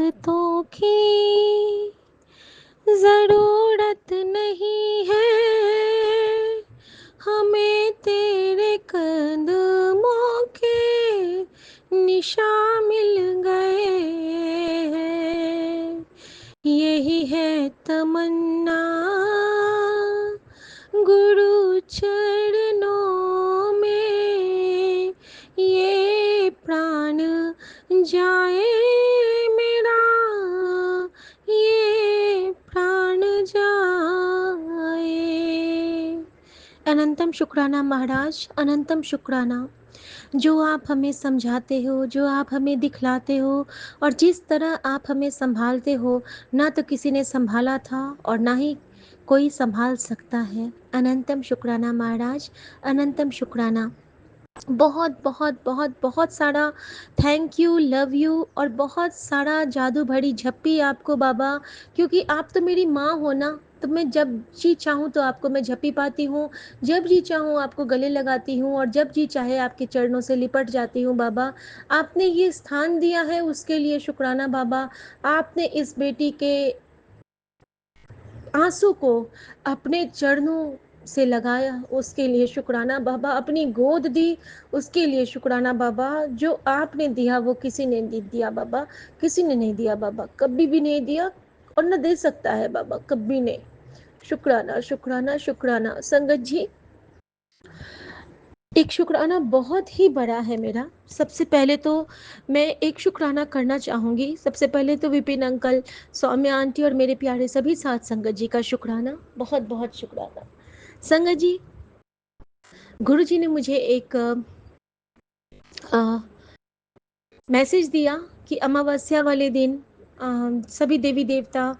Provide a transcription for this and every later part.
भक्तों की जरूरत नहीं है, हमें तेरे कदमों के निशान मिल गए हैं। यही है तमन्ना गुरु चरणों में, ये प्राण जाए मेरा, ये प्राण जाए। अनंतम शुक्राना महाराज, अनंतम शुक्राना। जो आप हमें समझाते हो, जो आप हमें दिखलाते हो और जिस तरह आप हमें संभालते हो, ना तो किसी ने संभाला था और ना ही कोई संभाल सकता है। अनंतम शुक्राना महाराज, अनंतम शुक्राना। बहुत बहुत बहुत बहुत सारा थैंक यू, लव यू और बहुत सारा जादू भरी झप्पी आपको बाबा, क्योंकि आप तो मेरी माँ हो ना। तो मैं जब जी चाहूँ तो आपको मैं झप्पी पाती हूँ, जब जी चाहूँ आपको गले लगाती हूँ और जब जी चाहे आपके चरणों से लिपट जाती हूँ बाबा। आपने ये स्थान दिया है उसके लिए शुक्राना बाबा। आपने इस बेटी के आंसू को अपने चरणों से लगाया उसके लिए शुक्राना बाबा, अपनी गोद दी उसके लिए शुक्राना बाबा। जो आपने दिया वो किसी ने नहीं दिया बाबा, किसी ने नहीं दिया बाबा, कभी भी नहीं दिया और न दे सकता है बाबा, कभी नहीं। शुक्राना शुक्राना शुक्राना। संगत जी, एक शुक्राना बहुत ही बड़ा है मेरा। सबसे पहले तो मैं एक शुक्राना करना चाहूँगी। सबसे पहले तो विपिन अंकल, सौम्या आंटी और मेरे प्यारे सभी साथ संगत जी का शुक्राना, बहुत बहुत शुक्राना। संगत जी, गुरु जी ने मुझे एक मैसेज दिया कि अमावस्या वाले दिन सभी देवी देवता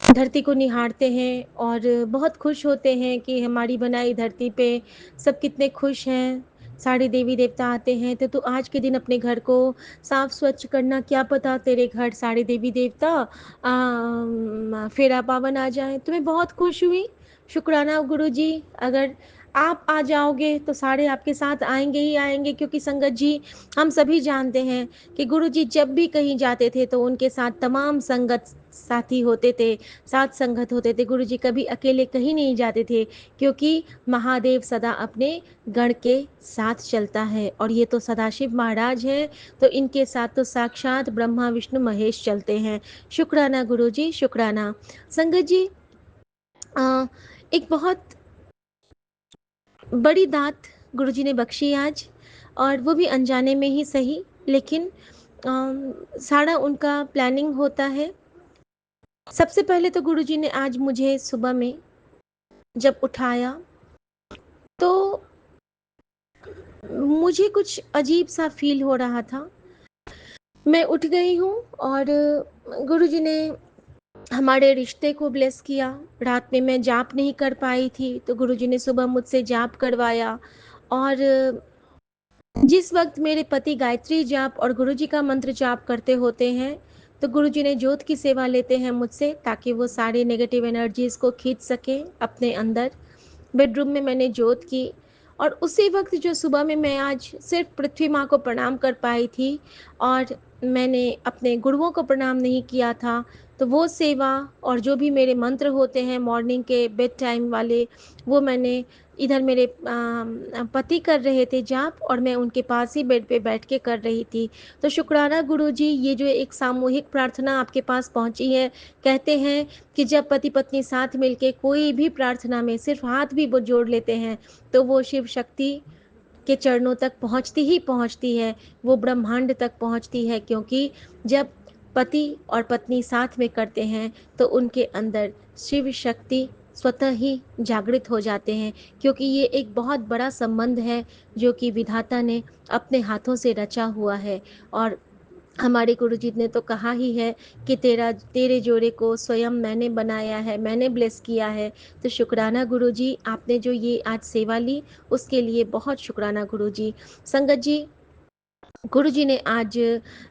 धरती को निहारते हैं और बहुत खुश होते हैं कि हमारी बनाई धरती पे सब कितने खुश हैं। सारे देवी देवता आते हैं तो तू आज के दिन अपने घर को साफ स्वच्छ करना, क्या पता तेरे घर सारे देवी देवता फेरा पावन आ जाए। तो मैं बहुत खुश हुई। शुक्राना गुरु जी। अगर आप आ जाओगे तो सारे आपके साथ आएंगे ही आएंगे, क्योंकि संगत जी हम सभी जानते हैं कि गुरु जी जब भी कहीं जाते थे तो उनके साथ तमाम संगत साथी होते थे, साथ संगत होते थे। गुरु जी कभी अकेले कहीं नहीं जाते थे, क्योंकि महादेव सदा अपने गण के साथ चलता है और ये तो सदाशिव महाराज हैं, तो इनके साथ तो साक्षात ब्रह्मा विष्णु महेश चलते हैं। शुक्राना गुरु जी, शुक्राना। संगत जी, एक बहुत बड़ी दात गुरु जी ने बख्शी आज, और वो भी अनजाने में ही सही, लेकिन सारा उनका प्लानिंग होता है। सबसे पहले तो गुरु जी ने आज मुझे सुबह में जब उठाया तो मुझे कुछ अजीब सा फील हो रहा था। मैं उठ गई हूँ और गुरु जी ने हमारे रिश्ते को ब्लेस किया। रात में मैं जाप नहीं कर पाई थी तो गुरु जी ने सुबह मुझसे जाप करवाया, और जिस वक्त मेरे पति गायत्री जाप और गुरु जी का मंत्र जाप करते होते हैं तो गुरु जी ने ज्योत की सेवा लेते हैं मुझसे, ताकि वो सारी नेगेटिव एनर्जीज को खींच सकें अपने अंदर। बेडरूम में मैंने ज्योत की, और उसी वक्त जो सुबह में मैं आज सिर्फ पृथ्वी माँ को प्रणाम कर पाई थी और मैंने अपने गुरुओं को प्रणाम नहीं किया था, तो वो सेवा और जो भी मेरे मंत्र होते हैं मॉर्निंग के बेड टाइम वाले, वो मैंने इधर मेरे पति कर रहे थे जाप और मैं उनके पास ही बेड पे बैठ के कर रही थी। तो शुक्राना गुरु जी, ये जो एक सामूहिक प्रार्थना आपके पास पहुंची है। कहते हैं कि जब पति पत्नी साथ मिलके कोई भी प्रार्थना में सिर्फ हाथ भी वो जोड़ लेते हैं तो वो शिव शक्ति के चरणों तक पहुंचती ही पहुंचती है, वो ब्रह्मांड तक पहुंचती है। क्योंकि जब पति और पत्नी साथ में करते हैं तो उनके अंदर शिव शक्ति स्वतः ही जागृत हो जाते हैं, क्योंकि ये एक बहुत बड़ा संबंध है जो कि विधाता ने अपने हाथों से रचा हुआ है। और हमारे गुरु जी ने तो कहा ही है कि तेरे जोड़े को स्वयं मैंने बनाया है, मैंने ब्लेस किया है। तो शुक्राना गुरु जी, आपने जो ये आज सेवा ली उसके लिए बहुत शुक्राना गुरु जी। संगत जी, गुरु जी ने आज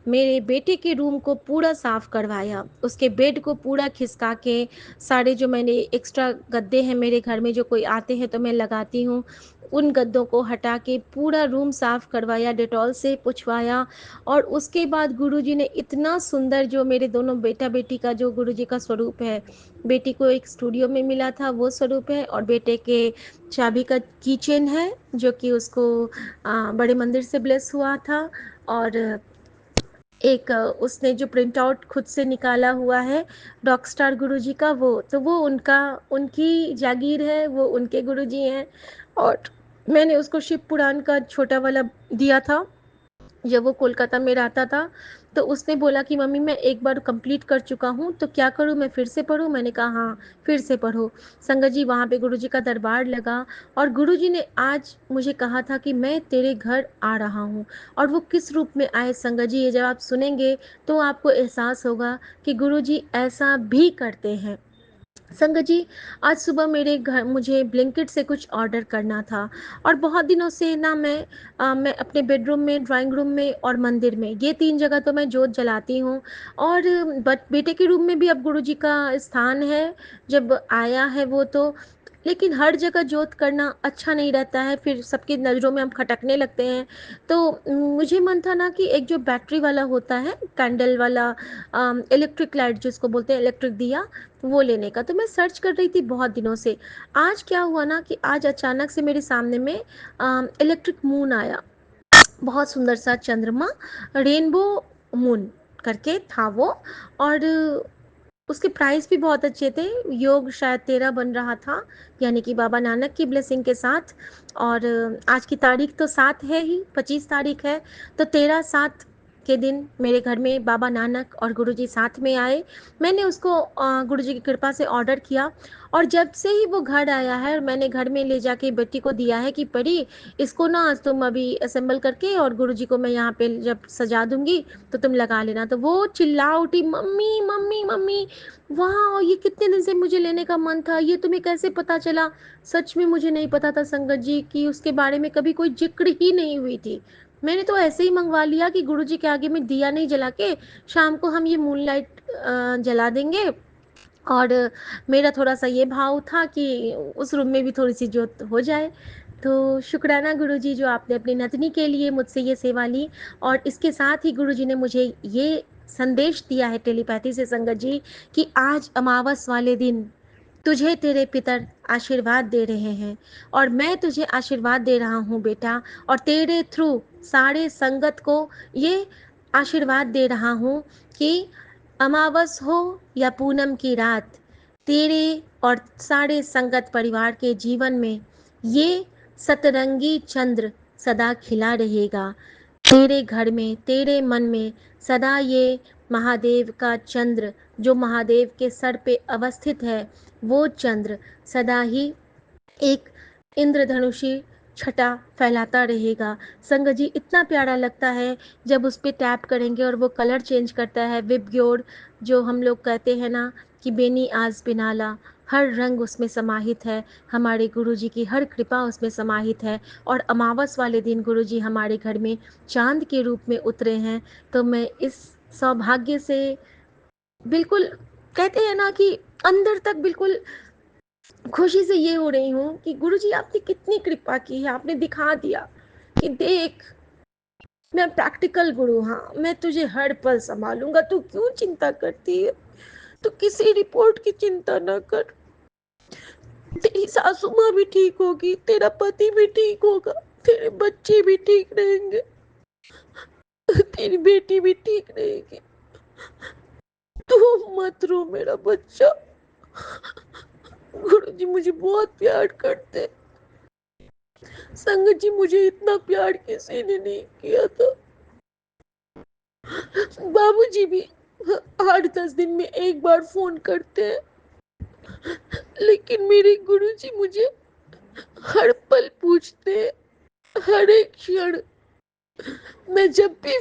मेरे बेटे के रूम को पूरा साफ करवाया, उसके बेड को पूरा खिसका के, सारे जो मैंने एक्स्ट्रा गद्दे हैं मेरे घर में जो कोई आते हैं तो मैं लगाती हूँ, उन गद्दों को हटा के पूरा रूम साफ करवाया, डेटॉल से पुछवाया। और उसके बाद गुरुजी ने इतना सुंदर, जो मेरे दोनों बेटा बेटी का जो गुरुजी का स्वरूप है, बेटी को एक स्टूडियो में मिला था वो स्वरूप है, और बेटे के चाबी का कीचेन है जो कि उसको बड़े मंदिर से ब्लेस हुआ था। और एक उसने जो प्रिंट आउट खुद से निकाला हुआ है रॉकस्टार गुरुजी का, वो तो वो उनका, उनकी जागीर है, वो उनके गुरुजी हैं। और मैंने उसको शिव पुराण का छोटा वाला दिया था जब वो कोलकाता में रहता था। तो उसने बोला कि मम्मी मैं एक बार कंप्लीट कर चुका हूँ तो क्या करूँ, मैं फिर से पढूं? मैंने कहा हाँ फिर से पढ़ो। संगत जी, वहाँ पे गुरुजी का दरबार लगा और गुरुजी ने आज मुझे कहा था कि मैं तेरे घर आ रहा हूँ। और वो किस रूप में आए संगत जी, ये जब आप सुनेंगे तो आपको एहसास होगा कि गुरुजी ऐसा भी करते हैं। संगत जी, आज सुबह मेरे घर मुझे ब्लिंकिट से कुछ ऑर्डर करना था, और बहुत दिनों से ना मैं अपने बेडरूम में, ड्राइंग रूम में और मंदिर में, ये 3 जगह तो मैं जोत जलाती हूँ। और बट बेटे के रूम में भी अब गुरुजी का स्थान है, जब आया है वो तो। लेकिन हर जगह जोत करना अच्छा नहीं रहता है, फिर सबकी नज़रों में हम खटकने लगते हैं। तो मुझे मन था ना कि एक जो बैटरी वाला होता है, कैंडल वाला, इलेक्ट्रिक लाइट जिसको बोलते हैं, इलेक्ट्रिक दिया, वो लेने का। तो मैं सर्च कर रही थी बहुत दिनों से। आज क्या हुआ ना कि आज अचानक से मेरे सामने में इलेक्ट्रिक मून आया, बहुत सुंदर सा चंद्रमा, रेनबो मून करके था वो। और उसके प्राइस भी बहुत अच्छे थे। योग शायद 13 बन रहा था, यानी कि बाबा नानक की ब्लेसिंग के साथ। और आज की तारीख तो 7 है ही, 25 तारीख है, तो 13/7 के दिन मेरे घर में बाबा नानक और गुरुजी साथ में आए। मैंने उसको गुरुजी की कृपा से ऑर्डर किया, और जब से ही वो घर आया है और मैंने घर में ले जाके बेटी को दिया है कि परी, इसको ना आज तुम अभी असेंबल करके, और गुरुजी को मैं यहाँ पे जब सजा दूंगी तो तुम लगा लेना। तो वो चिल्ला उठी, मम्मी मम्मी मम्मी, वाह ये कितने दिन से मुझे लेने का मन था, ये तुम्हें कैसे पता चला? सच में मुझे नहीं पता था संगत जी कि उसके बारे में कभी कोई जिक्र ही नहीं हुई थी। मैंने तो ऐसे ही मंगवा लिया कि गुरुजी के आगे में दिया नहीं जला के, शाम को हम ये मूनलाइट जला देंगे। और मेरा थोड़ा-सा ये भाव था कि उस रूम में भी थोड़ी-सी जोत हो जाए। तो शुक्राना गुरुजी, जो आपने अपनी नतनी के लिए मुझसे ये सेवा ली। और इसके साथ ही गुरुजी ने मुझे ये संदेश दिया है टेलीपैथी से संगत जी, कि आज अमावस वाले दिन तुझे तेरे पितर आशीर्वाद दे रहे हैं, और मैं तुझे आशीर्वाद दे रहा हूँ बेटा। और तेरे थ्रू सारे संगत को ये आशीर्वाद दे रहा हूँ कि अमावस हो या पूनम की रात, तेरे और सारे संगत परिवार के जीवन में ये सतरंगी चंद्र सदा खिला रहेगा। तेरे घर में, तेरे मन में सदा ये महादेव का चंद्र, जो महादेव के सर पे अवस्थित है, वो चंद्र सदा ही एक इंद्रधनुषी छटा फैलाता रहेगा। संगत जी, इतना प्यारा लगता है जब उस पे टैप करेंगे और वो कलर चेंज करता है, विबग्योर, जो हम लोग कहते हैं ना कि बेनी आज बिनाला, हर रंग उसमें समाहित है। हमारे गुरुजी की हर कृपा उसमें समाहित है। और अमावस वाले दिन गुरुजी हमारे घर में चांद के रूप में उतरे हैं। तो मैं इस सौभाग्य से बिल्कुल, कहते हैं ना कि अंदर तक बिल्कुल खुशी से ये हो रही हूँ कि गुरुजी आपने कितनी कृपा की है, आपने दिखा दिया कि देख, मैं प्रैक्टिकल गुरु, हाँ मैं तुझे हर पल संभालूंगा, तू क्यों चिंता करती है? तू किसी रिपोर्ट की चिंता ना कर, तेरी सासू माँ भी ठीक होगी, तेरा पति भी ठीक होगा, तेरे बच्चे भी ठीक रहेंगे, तेरी बेटी भी ठीक रहेगी। तू मत रो मेरा बच्चा। गुरुजी मुझे बहुत प्यार करते। संगत जी, मुझे इतना प्यार किसी ने नहीं किया था। बाबूजी भी 8-10 दिन में एक बार फोन करते हैं, लेकिन मेरे गुरुजी मुझे हर पल पूछते हैं, हर एक क्षण। मैं जब भी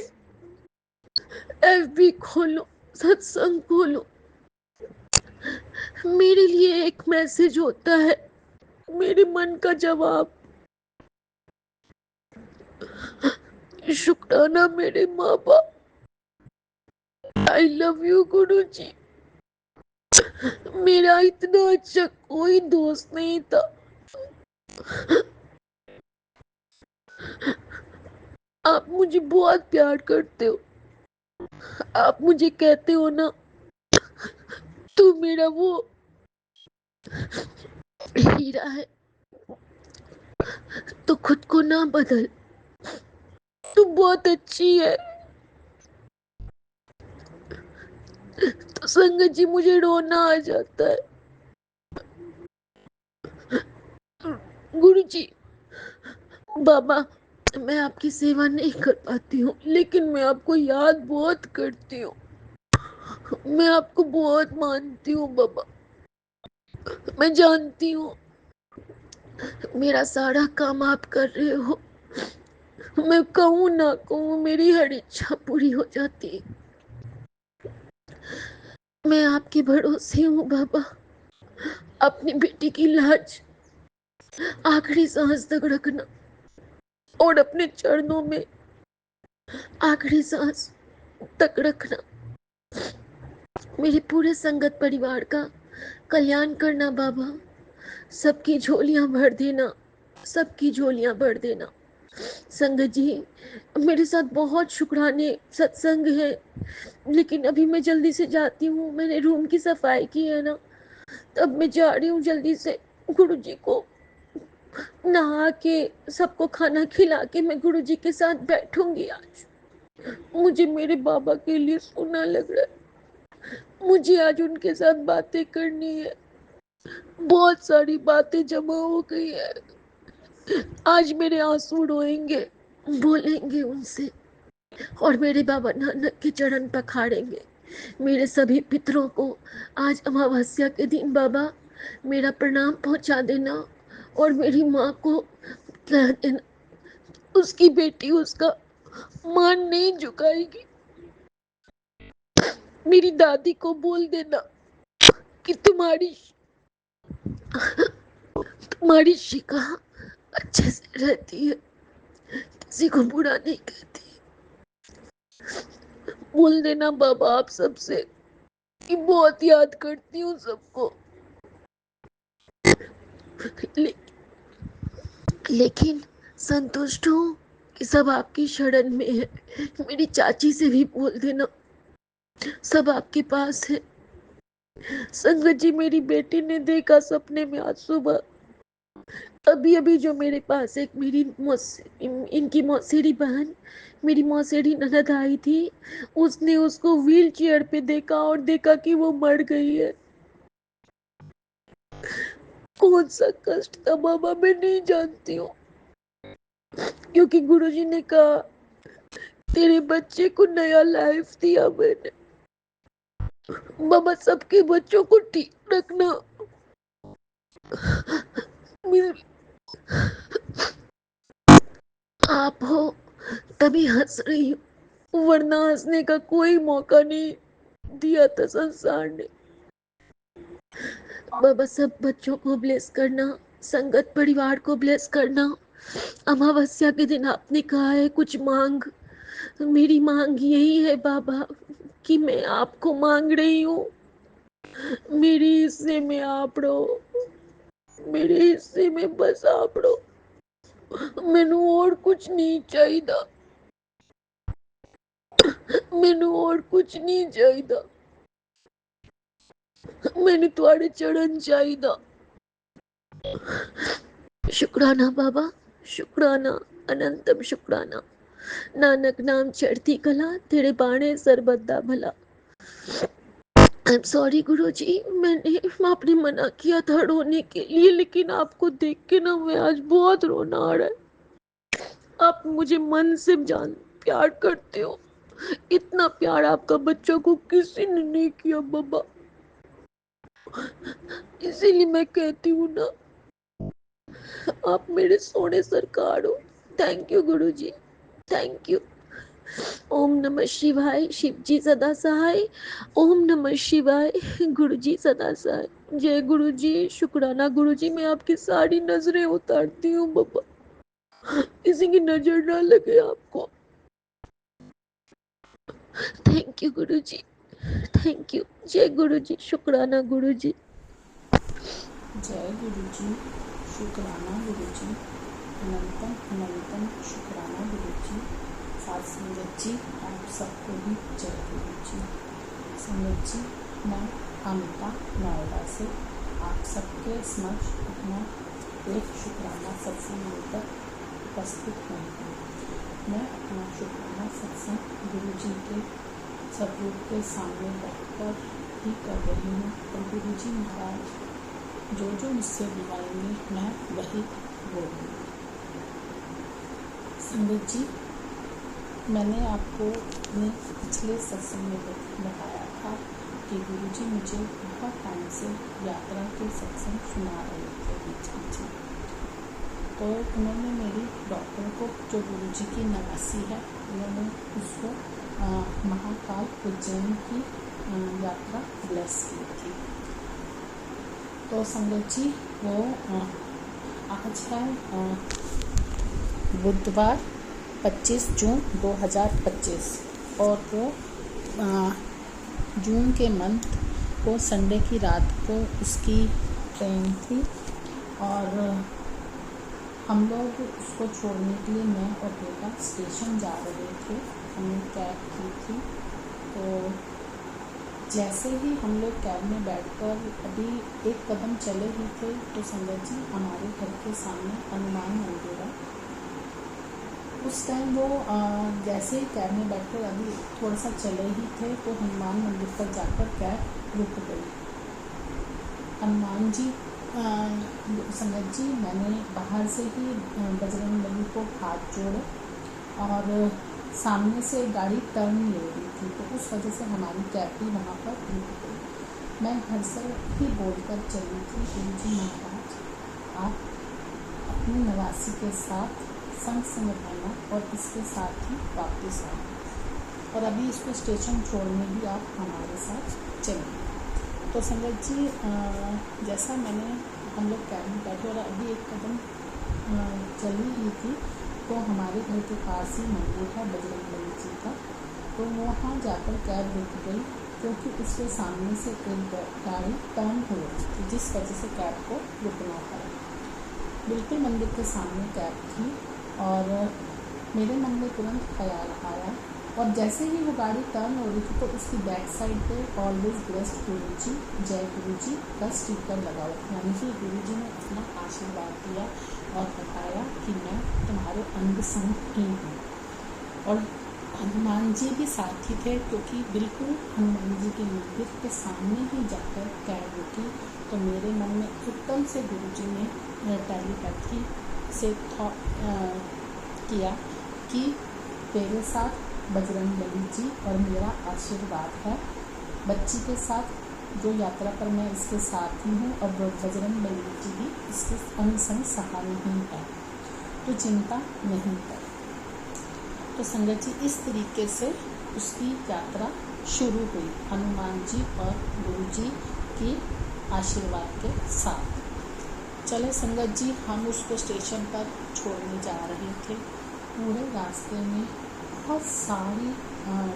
एफबी खोलूं, सत्संग खोलूं, मेरे लिए एक मैसेज होता है, मेरे मन का जवाब। शुक्राना मेरे माँ बाप, आई लव यू गुरुजी। मेरा इतना अच्छा कोई दोस्त नहीं था। आप मुझे बहुत प्यार करते हो। आप मुझे कहते हो ना, तू मेरा वो हीरा है, तो खुद को ना बदल, तू बहुत अच्छी है। तो संगत जी मुझे रोना आ जाता है। गुरुजी, बाबा, मैं आपकी सेवा नहीं कर पाती हूँ, लेकिन मैं आपको याद बहुत करती हूँ। मैं आपको बहुत मानती हूँ बाबा। मैं जानती हूँ मेरा सारा काम आप कर रहे हो। मैं कहूँ ना कहूँ, मेरी हर इच्छा पूरी हो जाती है। मैं आपके भरोसे हूँ बाबा। अपनी बेटी की लाज आखिरी सांस तक रखना और अपने चरणों में आखिरी सांस तक रखना। मेरे पूरे संगत परिवार का कल्याण करना बाबा। सबकी झोलियां भर देना, सबकी झोलियां भर देना। संगत जी, मेरे साथ बहुत शुक्राने सत्संग है, लेकिन अभी मैं जल्दी से जाती हूँ। मैंने रूम की सफाई की है ना, तब मैं जा रही हूँ जल्दी से। गुरु जी को नहा के सबको खाना खिला के मैं गुरु जी के साथ बैठूंगी। आज मुझे मेरे बाबा के लिए सोना लग रहा है। मुझे आज उनके साथ बातें करनी है। बहुत सारी बातें जमा हो गई है। आज मेरे आंसू रोएंगे, बोलेंगे उनसे, और मेरे बाबा नानक के चरण पखाड़ेंगे। मेरे सभी पितरों को आज अमावस्या के दिन बाबा मेरा प्रणाम पहुंचा देना, और मेरी माँ को कह देना उसकी बेटी उसका मान नहीं झुकाएगी। मेरी दादी को बोल देना कि तुम्हारी शिका अच्छे से रहती है, किसी को बुरा नहीं कहती। बोल देना बाबा आप सबसे कि बहुत याद करती हूँ सबको। ले, लेकिन संतुष्ट हूँ कि सब आपकी शरण में है। मेरी चाची से भी बोल देना सब आपके पास है। संगत जी, मेरी बेटी ने देखा सपने में आज सुबह, अभी अभी जो मेरे पास एक मेरी इनकी मौसेरी बहन, मेरी मौसेरी ननद आई थी। उसने उसको व्हील चेयर पे देखा और देखा कि वो मर गई है। कौन सा कष्ट था बाबा, मैं नहीं जानती हूँ, क्योंकि गुरुजी ने कहा तेरे बच्चे को नया लाइफ दिया मैंने। बाबा सबके बच्चों को ठीक रखना। आप हो तभी हंस रही हूँ, वरना हंसने का कोई मौका नहीं दिया था संसार ने। बाबा सब बच्चों को ब्लेस करना, संगत परिवार को ब्लेस करना। अमावस्या के दिन आपने कहा है कुछ मांग, मेरी मांग यही है बाबा कि मैं आपको मांग रही हूँ, मेरे हिस्से में आप रहो, मेरे हिस्से में बस आप रहो। मैनू और कुछ नहीं चाहिए, मैनू और कुछ नहीं चाहिए। मैंने तुम्हारे चरण चाहिए। शुक्राना बाबा, शुक्राना, अनंतम शुक्राना। नानक नाम चढ़ती कला, तेरे बाणे सरबद्दा भला। आई एम सॉरी गुरुजी, मैंने आपने मना किया था रोने के लिए, लेकिन आपको देख के ना मैं आज बहुत रोना आ रहा है। आप मुझे मन से जान प्यार करते हो, इतना प्यार आपका बच्चों को किसी ने नहीं किया बाबा। इसीलिए मैं कहती हूँ ना, आप मेरे सोने सरकार हो। थैंक यू गुरुजी, थैंक यू। ओम नमः शिवाय, शिव जी सदा सहाय। ओम नमः शिवाय, गुरु जी सदा सहाय। जय गुरु जी, शुक्राना गुरु जी। मैं आपकी सारी नजरें उतारती हूँ बाबा, किसी की नजर ना लगे आपको। Thank you Guru ji, thank you. जय गुरु जी, शुक्राना गुरु जी। जय गुरु जी, शुक्राना गुरु जी, अनंतम अनंतम शुक्राना गुरु जी। संगत जी, आप सबको भी जय गुरु जी। संगत जी, मैं अमिता नोएडा से आप सबके समक्ष अपना एक शुक्राना सत्संग लेकर उपस्थित हुई हूँ। मैं अपना शुक्राना सत्संग गुरु जी के स्वरूप के सामने बैठकर ही कर रही हूँ और गुरु जी महाराज जो मुझसे बुलाएंगे मैं वही बोलूँगी। संगत जी, मैंने आपको अपने पिछले सत्संग में बताया था कि गुरु जी मुझे बहुत टाइम से यात्रा के सत्संग सुना रहे थे बीच बीच में। तो उन्होंने मेरी डॉक्टर को, जो गुरु जी की नवासी है, उन्होंने उसको महाकाल उज्जैन की यात्रा ब्लेस की थी। तो संगत जी, वो आज है बुधवार 25 जून 2025 और वो जून के मंथ को संडे की रात को उसकी ट्रेन थी और हम लोग उसको छोड़ने के लिए मैं और बेटा स्टेशन जा रहे थे। हमने कैब की थी। तो जैसे ही हम लोग कैब में बैठकर अभी एक कदम चले ही थे तो संगत जी, हमारे घर के सामने हनुमान मंदिर है। उस टाइम वो जैसे ही कैब में बैठकर अभी थोड़ा सा चले ही थे तो हनुमान मंदिर पर जाकर कैब रुक गई। हनुमान जी, संगत जी, मैंने बाहर से ही बजरंगबली को हाथ जोड़े और सामने से गाड़ी टर्न ले रही थी तो उस वजह से हमारी कैब भी वहाँ पर रुक गई। मैं घर से ही बोलकर चली थी, गुरु जी महाराज आप अपनी नवासी के साथ संग रहना और इसके साथ ही वापस आना और अभी इसको स्टेशन छोड़ने भी आप हमारे साथ चलें। तो संगत जी, जैसा हम लोग कैब में बैठे और अभी एक कदम चली ही थी तो हमारे घर के पास ही मंदिर है बजरंगबली जी का। तो वहाँ जाकर कैब रुक गई क्योंकि उसके सामने से एक गाड़ी टर्न हो रही थी जिस वजह से कैब को रुकना पड़ा। बिल्कुल मंदिर के सामने कैब थी और मेरे मन में तुरंत ख्याल आया और जैसे ही वो गाड़ी टर्न हो रही थी तो उसकी बैक साइड पे ऑलवेज ब्लेस्ड गुरु जी, जय गुरु जी का स्टिकर लगा हुआ था। यानी कि गुरु जी ने अपना आशीर्वाद दिया और बताया कि मैं तुम्हारे अंग संग ही हूँ। और हनुमान जी भी साथी थे क्योंकि बिल्कुल हनुमान जी के मंदिर के सामने ही जाकर कैब रुकी। तो मेरे मन में एकदम से गुरु जी ने टेलीपैथी से किया कि तेरे साथ बजरंगबली जी और मेरा आशीर्वाद है। बच्ची के साथ जो यात्रा पर मैं इसके साथ ही हूँ और बजरंगबली जी भी इसके अंग संग सहारा नहीं है, तो चिंता नहीं कर। तो संगत जी, इस तरीके से उसकी यात्रा शुरू हुई हनुमान जी और गुरु जी की आशीर्वाद के साथ। चले संगत जी, हम उसको स्टेशन पर छोड़ने जा रहे थे। पूरे रास्ते में बहुत सारी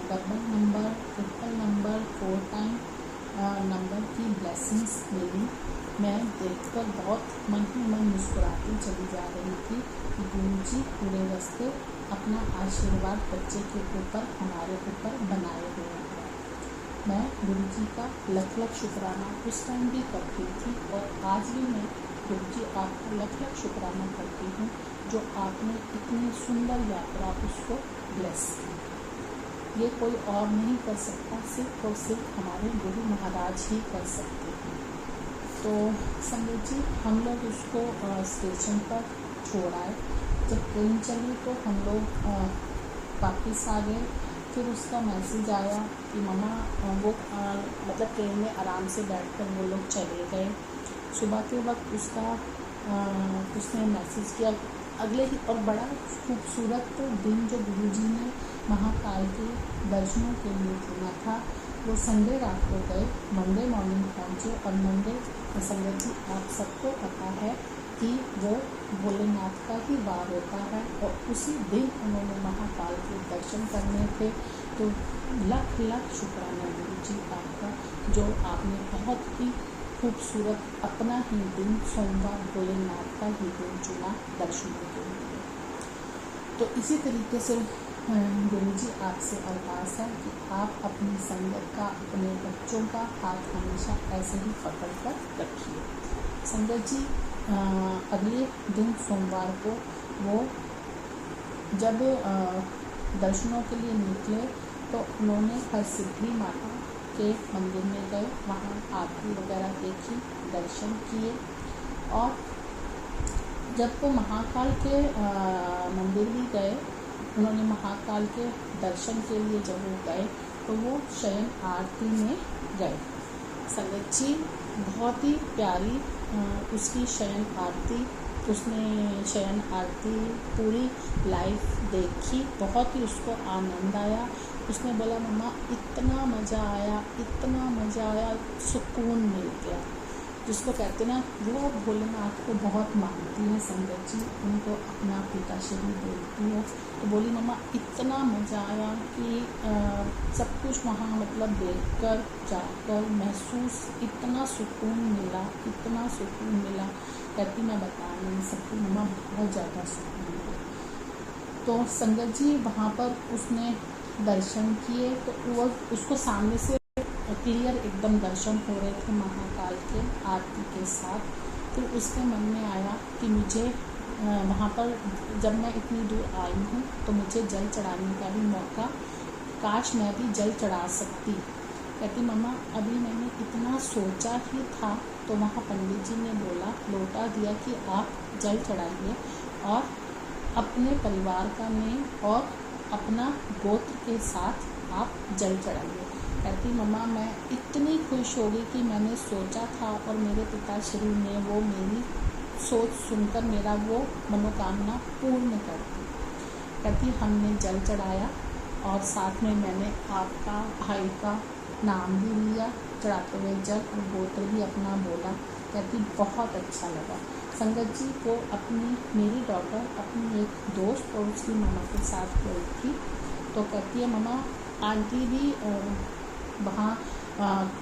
double number, triple number, 4 time number की ब्लेसिंग्स मिली। मैं देखकर बहुत मन ही मन मुस्कुराती चली जा रही थी कि गुरु जी पूरे रास्ते अपना आशीर्वाद बच्चे के ऊपर, हमारे ऊपर बनाए हुए हैं। मैं गुरु जी का लख लख शुक्राना उस टाइम भी करती थी और आज भी मैं गुरु जी आपका लख लख शुक्राना करती हूँ जो आपने इतनी सुंदर यात्रा उसको ब्लेस की। ये कोई और नहीं कर सकता, सिर्फ और सिर्फ हमारे गुरु महाराज ही कर सकते हैं। तो संगत जी, हम लोग उसको स्टेशन पर छोड़ाए। जब ट्रेन चली तो हम लोग वापस आ गए। फिर उसका मैसेज आया कि मम्मा वो मतलब ट्रेन में आराम से बैठकर वो लोग चले गए। सुबह के वक्त उसने मैसेज किया अगले ही, और बड़ा खूबसूरत दिन जो गुरु जी ने महाकाल के दर्शनों के लिए चुना था, वो संडे रात को गए, मंडे मॉर्निंग पहुँचे। और मंडे संगत जी, आप सबको पता है कि वो भोलेनाथ का ही वार होता है और उसी दिन उन्होंने महाकाल के दर्शन करने थे। तो लख लख शुक्राना गुरु जी आपका, जो आपने बहुत ही खूबसूरत अपना ही दिन सोमवार भोलेनाथ का ही दिन चुना दर्शनों के लिए। तो इसी तरीके से गुरुजी आपसे अरदास है कि आप अपनी संगत का, अपने बच्चों का हाथ हमेशा ऐसे ही पकड़ कर रखिए। संगत जी, अगले दिन सोमवार को वो जब दर्शनों के लिए निकले तो उन्होंने हरसिद्धि माता के मंदिर में गए, वहाँ आरती वगैरह देखी, दर्शन किए। और जब वो महाकाल के मंदिर भी गए, उन्होंने महाकाल के दर्शन के लिए जब वो गए तो वो शयन आरती में गए। संगत जी, बहुत ही प्यारी उसकी शयन आरती, उसने शयन आरती पूरी लाइव देखी, बहुत ही उसको आनंद आया। उसने बोला मम्मा इतना मज़ा आया, इतना मज़ा आया, सुकून मिल गया। जिसको कहते ना, वो भोलेनाथ को बहुत मानती है संगत जी, उनको अपना पिताश्री बोलती है। तो बोली मम्मा इतना मज़ा आया कि सब कुछ वहाँ मतलब देखकर जाकर महसूस, इतना सुकून मिला, इतना सुकून मिला, कहती मैं बता नहीं सकती मम्मा, बहुत ज़्यादा सुकून मिला। तो संगत जी, वहाँ पर उसने दर्शन किए तो वो उसको सामने से क्लियर एकदम दर्शन हो रहे थे महाकाल के आरती के साथ। फिर उसके मन में आया कि मुझे वहाँ पर जब मैं इतनी दूर आई हूँ तो मुझे जल चढ़ाने का भी मौका, काश मैं भी जल चढ़ा सकती। कहती मम्मा अभी मैंने इतना सोचा ही था तो वहाँ पंडित जी ने बोला, लोटा दिया कि आप जल चढ़ाइए और अपने परिवार का नेम और अपना गोत्र के साथ आप जल चढ़ाइए। कहती मम्मा मैं इतनी खुश हो गई कि मैंने सोचा था और मेरे पिताश्री ने वो मेरी सोच सुनकर मेरा वो मनोकामना पूर्ण कर दी। कहती हमने जल चढ़ाया और साथ में मैंने आपका, भाई का नाम भी लिया चढ़ाते हुए जल, और गोत्र भी अपना बोला। कहती बहुत अच्छा लगा। संगत जी, को अपनी मेरी डॉटर अपनी एक दोस्त और उसकी मामा के साथ गई थी। तो कहती है मम्मा आंटी भी वहाँ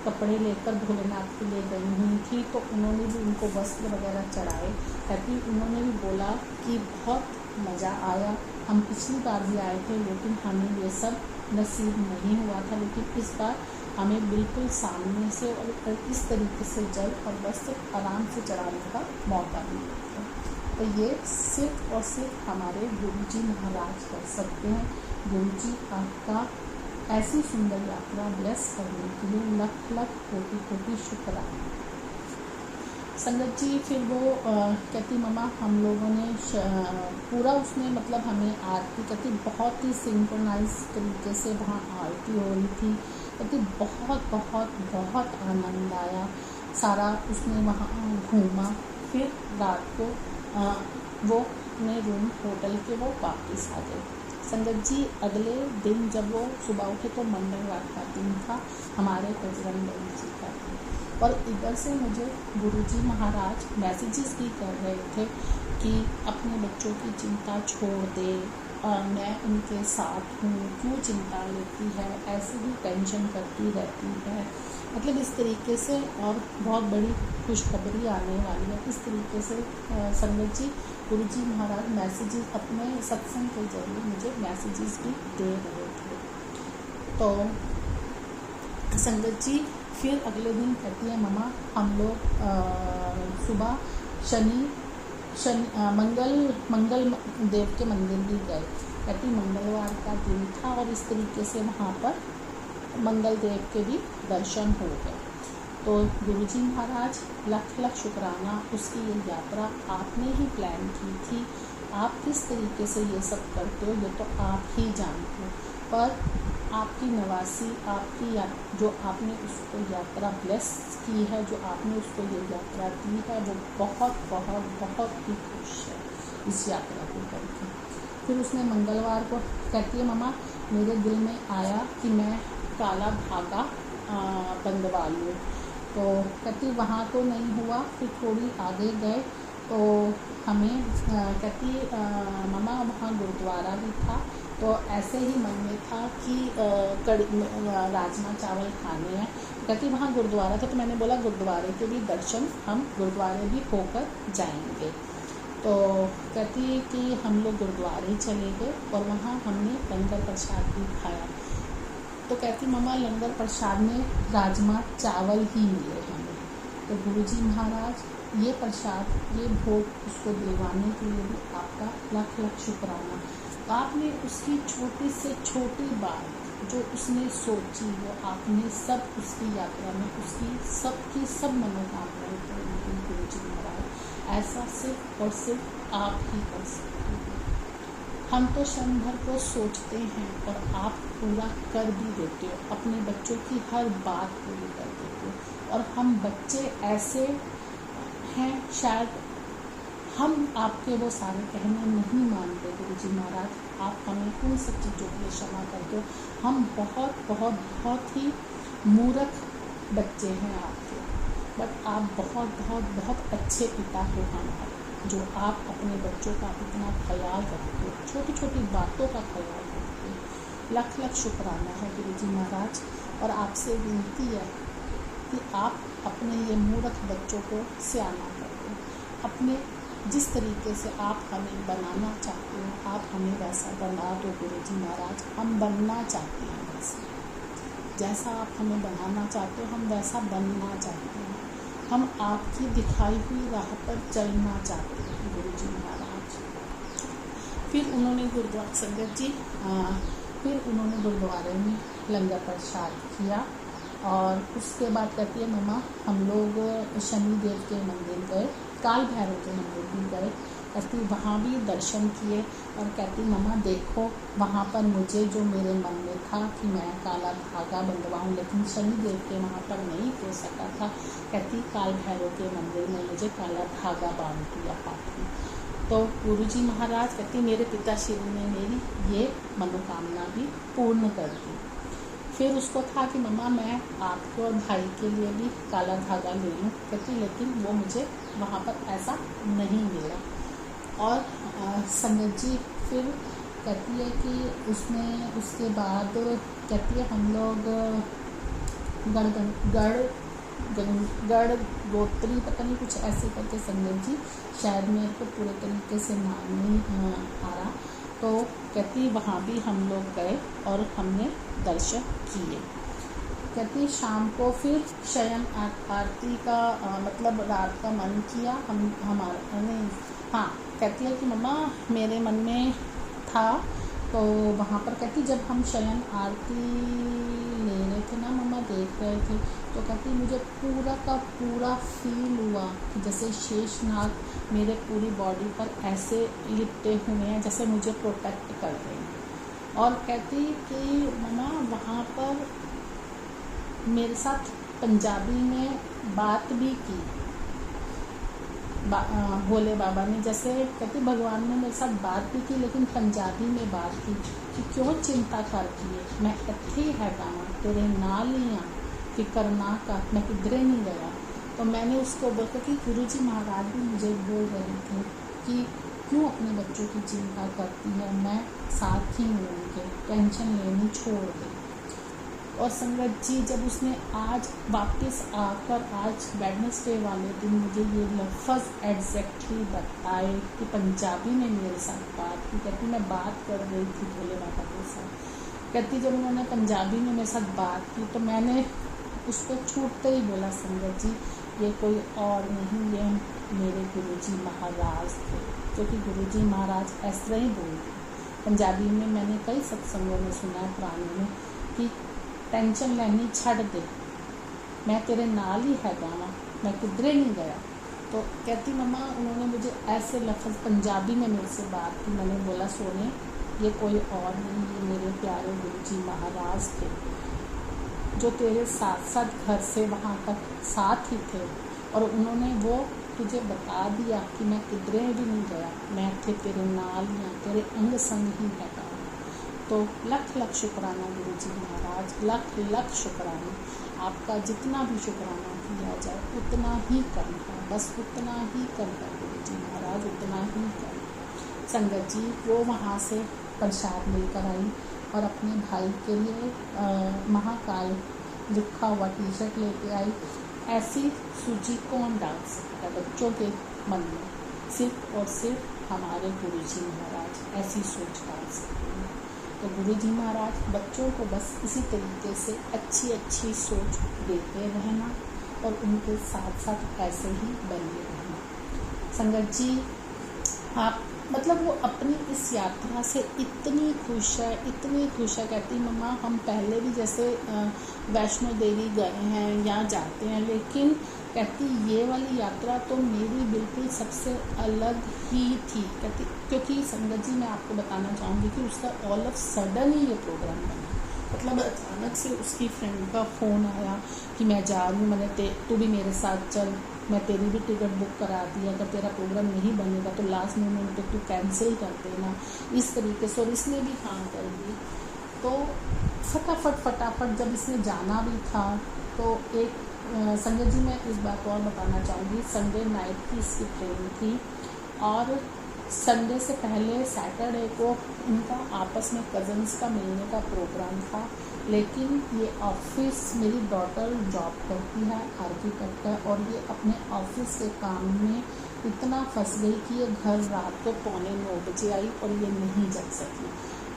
कपड़े लेकर भोलेनाथ के लिए गई हुई थी, तो उन्होंने भी उनको वस्त्र वगैरह चढ़ाए। कहती उन्होंने भी बोला कि बहुत मज़ा आया, हम पिछली बार भी आए थे लेकिन हमें ये सब नसीब नहीं हुआ था, लेकिन इस बार हमें बिल्कुल सामने से और इस तरीके से जल और वस्त्र आराम से चढ़ाने का मौका मिला था। तो ये सिर्फ और सिर्फ हमारे गुरुजी महाराज कर सकते हैं। गुरुजी आपका ऐसी सुंदर यात्रा ब्लेस करने के लिए लख लख कोटि कोटि शुक्राना। संगत जी, फिर वो कहती मम्मा हम लोगों ने पूरा उसने मतलब हमें आरती, कहती बहुत ही सिंक्रोनाइज तरीके से वहाँ आरती हो रही थी। कहती बहुत बहुत बहुत आनंद आया, सारा उसने वहाँ घूमा। फिर रात को वो अपने रूम होटल के वो वापस आ गए। संगत जी, अगले दिन जब वो सुबह उठे तो मंगलवार का दिन था, हमारे बजरंग बली जी का दिन। और इधर से मुझे गुरुजी महाराज मैसेजेस भी कर रहे थे कि अपने बच्चों की चिंता छोड़ दे, मैं उनके साथ हूँ, क्यों चिंता लेती है, ऐसे ही टेंशन करती रहती है, मतलब इस तरीके से। और बहुत बड़ी खुशखबरी आने वाली है, इस तरीके से संगत जी गुरुजी महाराज मैसेजेस अपने सत्संग के जरिए मुझे मैसेजेस भी दे रहे थे। तो संगत जी, फिर अगले दिन कहती है मम्मा हम लोग सुबह मंगल देव के मंदिर भी गए। कहती मंगलवार का दिन था और इस तरीके से वहाँ पर मंगल देव के भी दर्शन हो गए। तो गुरुजी महाराज लख लख शुक्राना, उसकी ये यात्रा आपने ही प्लान की थी। आप किस तरीके से ये सब करते हो ये तो आप ही जानते हो, पर आपकी नवासी, आपकी जो आपने उसको यात्रा ब्लेस की है, जो आपने उसको ये यात्रा दी है, वो बहुत बहुत बहुत ही खुश है इस यात्रा को करके। फिर उसने मंगलवार को कहती है मम्मा मेरे दिल में आया कि मैं काला धागा बंधवा लूँ। तो कहती वहाँ तो नहीं हुआ। फिर थोड़ी आगे गए तो हमें कहती मम्मा वहाँ गुरुद्वारा भी था, तो ऐसे ही मन में था कि राजमा चावल खाने हैं। कहती वहाँ गुरुद्वारा था, तो मैंने बोला गुरुद्वारे के भी दर्शन हम गुरुद्वारे भी होकर जाएंगे। तो कहती है कि हम लोग गुरुद्वारे चले गए और वहाँ हमने लंगर प्रसाद भी खाया। तो कहती मम्मा लंगर प्रसाद में राजमा चावल ही मिले हमें। तो गुरुजी महाराज ये प्रसाद, ये भोग उसको दिलवाने के लिए भी आपका लाख लाख शुक्राना। आपने उसकी छोटी से छोटी बात जो उसने सोची वो आपने सब उसकी यात्रा में उसकी सबकी सब मनोकामनाएं पूरी की। गुरुजी महाराज ऐसा सिर्फ और सिर्फ आप ही कर सकते हैं। हम तो क्षण भर को सोचते हैं और आप पूरा कर भी देते हो, अपने बच्चों की हर बात पूरी कर देते हो। और हम बच्चे ऐसे हैं, शायद हम आपके वो सारे कहने नहीं मानते। गुरुजी महाराज आप हमें उन सब चीज़ों के लिए क्षमा कर दो। हम बहुत बहुत बहुत ही मूर्ख बच्चे हैं आपके, बट आप बहुत बहुत बहुत अच्छे पिता हो हमारे, जो आप अपने बच्चों का इतना ख्याल रखते हो, छोटी छोटी बातों का ख्याल रखते हो। लाख लाख शुक्राना है गुरुजी महाराज। और आपसे विनती है कि आप अपने ये मूर्ख बच्चों को सियाना कर दो। अपने जिस तरीके से आप हमें बनाना चाहते हो आप हमें वैसा बना दो गुरुजी महाराज। हम बनना चाहते हैं वैसे, जैसा आप हमें बनाना चाहते हो हम वैसा बनना चाहते हैं। हम आपकी दिखाई हुई राह पर चलना चाहते हैं गुरुजी महाराज। फिर उन्होंने गुरुद्वारा संगत जी फिर उन्होंने गुरुद्वारे में लंगर प्रसाद किया। और उसके बाद कहती है मम्मा हम लोग शनि देव के मंदिर गए, काल भैरव के मंदिर भी गए। कहती वहाँ भी दर्शन किए और कहती मम्मा देखो वहाँ पर मुझे जो मेरे मन में था कि मैं काला धागा बंधवाऊँ, लेकिन शनि देव के वहाँ पर नहीं हो सका था। कहती काल भैरव के मंदिर में मुझे काला धागा बांध दिया हाथ में। तो गुरुजी महाराज कहती मेरे पिताश्री ने मेरी ये मनोकामना भी पूर्ण कर दी। फिर उसको था कि मम्मा मैं आपके और भाई के लिए भी काला धागा ले लूँ। कहती लेकिन वो मुझे वहाँ पर ऐसा नहीं मिला। और संगत जी फिर कहती है कि उसके बाद कहती है हम लोग गढ़ गोत्री पता नहीं कुछ ऐसे करके संगत जी, शायद मेरे को पूरे तरीके से नाम नहीं आ रहा। तो कहती वहाँ भी हम लोग गए और हमने दर्शन किए। कहती शाम को फिर शयन आरती का मतलब रात का मन किया हमारा नहीं। हाँ कहती है कि मम्मा मेरे मन में था तो वहाँ पर कहती जब हम शयन आरती ले रहे थे ना मम्मा देख रहे थे, तो कहती मुझे पूरा का पूरा फील हुआ कि जैसे शेषनाग मेरे पूरी बॉडी पर ऐसे लिपटे हुए हैं जैसे मुझे प्रोटेक्ट कर रहे हैं। और कहती कि मम्मा वहाँ पर मेरे साथ पंजाबी में बात भी की भोले बाबा ने, जैसे कहती भगवान ने मेरे साथ बात भी की लेकिन पंजाबी में बात की कि क्यों चिंता करती है, मैं इत्थे ही हैगा तेरे नाल ही हाँ, फिक्र ना कर, मैं किधरे नहीं गया। तो मैंने उसको बोला कि गुरुजी महाराज भी मुझे बोल रहे थे कि क्यों अपने बच्चों की चिंता करती है, मैं साथ ही हूँ उनके, टेंशन लेनी छोड़ दे। और संगत जी जब उसने आज वापस आकर आज वेडनेसडे वाले दिन मुझे ये लफ्ज़ एग्जैक्टली बताए कि पंजाबी में मेरे साथ बात की। कहती मैं बात कर रही थी भोले बाबा के साथ। कहती जब उन्होंने पंजाबी में मेरे साथ बात की तो मैंने उसको छूटते ही बोला संगत जी ये कोई और नहीं, ये मेरे गुरुजी महाराज थे, क्योंकि गुरुजी महाराज ऐसा ही बोलते। पंजाबी में मैंने कई सत्संगों में सुना है पुराने में कि टेंशन लेनी छड़ दे, मैं तेरे नाल ही हैगा वा, मैं किधरे नहीं गया। तो कहती मम्मा उन्होंने मुझे ऐसे लफ्ज़ पंजाबी में मेरे से बात की। मैंने बोला सोने ये कोई और नहीं, ये मेरे प्यारे गुरुजी महाराज थे जो तेरे साथ साथ घर से वहाँ तक साथ ही थे। और उन्होंने वो तुझे बता दिया कि मैं किधरे भी नहीं गया, मैं थे तेरे नाल ही, तेरे अंग संग ही हैगा। तो लख लख शुक्राना गुरुजी महाराज, लख लख शुक्राना। आपका जितना भी शुक्राना किया जाए उतना ही कम है, बस उतना ही कम है गुरुजी महाराज, उतना ही कम। संगत जी वो वहाँ से प्रसाद लेकर आई और अपने भाई के लिए महाकाल लिखा हुआ टी शर्ट लेके आई। ऐसी सूची कौन डाल सकता है बच्चों के मन में। सिर्फ और सिर्फ हमारे गुरुजी महाराज ऐसी सोच डाल सकते हैं। तो गुरुजी महाराज बच्चों को बस इसी तरीके से अच्छी अच्छी सोच देते रहना और उनके साथ साथ ऐसे ही बने रहना। संगत जी, आप मतलब वो अपनी इस यात्रा से इतनी खुश है, इतनी खुश है। कहती मम्मा हम पहले भी जैसे वैष्णो देवी गए हैं या जाते हैं, लेकिन कहती ये वाली यात्रा तो मेरी बिल्कुल सबसे अलग ही थी। कहती क्योंकि संगत जी मैं आपको बताना चाहूँगी कि उसका ऑल ऑफ सडन ही ये प्रोग्राम बना। मतलब अचानक से उसकी फ्रेंड का फ़ोन आया कि मैं जा रही हूँ, मैंने तू भी मेरे साथ चल, मैं तेरी भी टिकट बुक करा दी, अगर तेरा प्रोग्राम नहीं बनेगा तो लास्ट मोमेंट पे तू कैंसिल कर देना, इस तरीके से। और इसने भी हाँ कर दी। तो फटाफट जब इसने जाना भी था तो एक संजय जी मैं इस बात को और बताना चाहूँगी, संडे नाइट की इसकी ट्रेन थी और संडे से पहले सैटरडे को उनका आपस में कज़न्स का मिलने का प्रोग्राम था। लेकिन ये ऑफिस, मेरी डॉटर जॉब करती है, आर्किटेक्ट है, और ये अपने ऑफिस के काम में इतना फंस गई कि ये घर रात को 8:45 आई और ये नहीं जा सकी।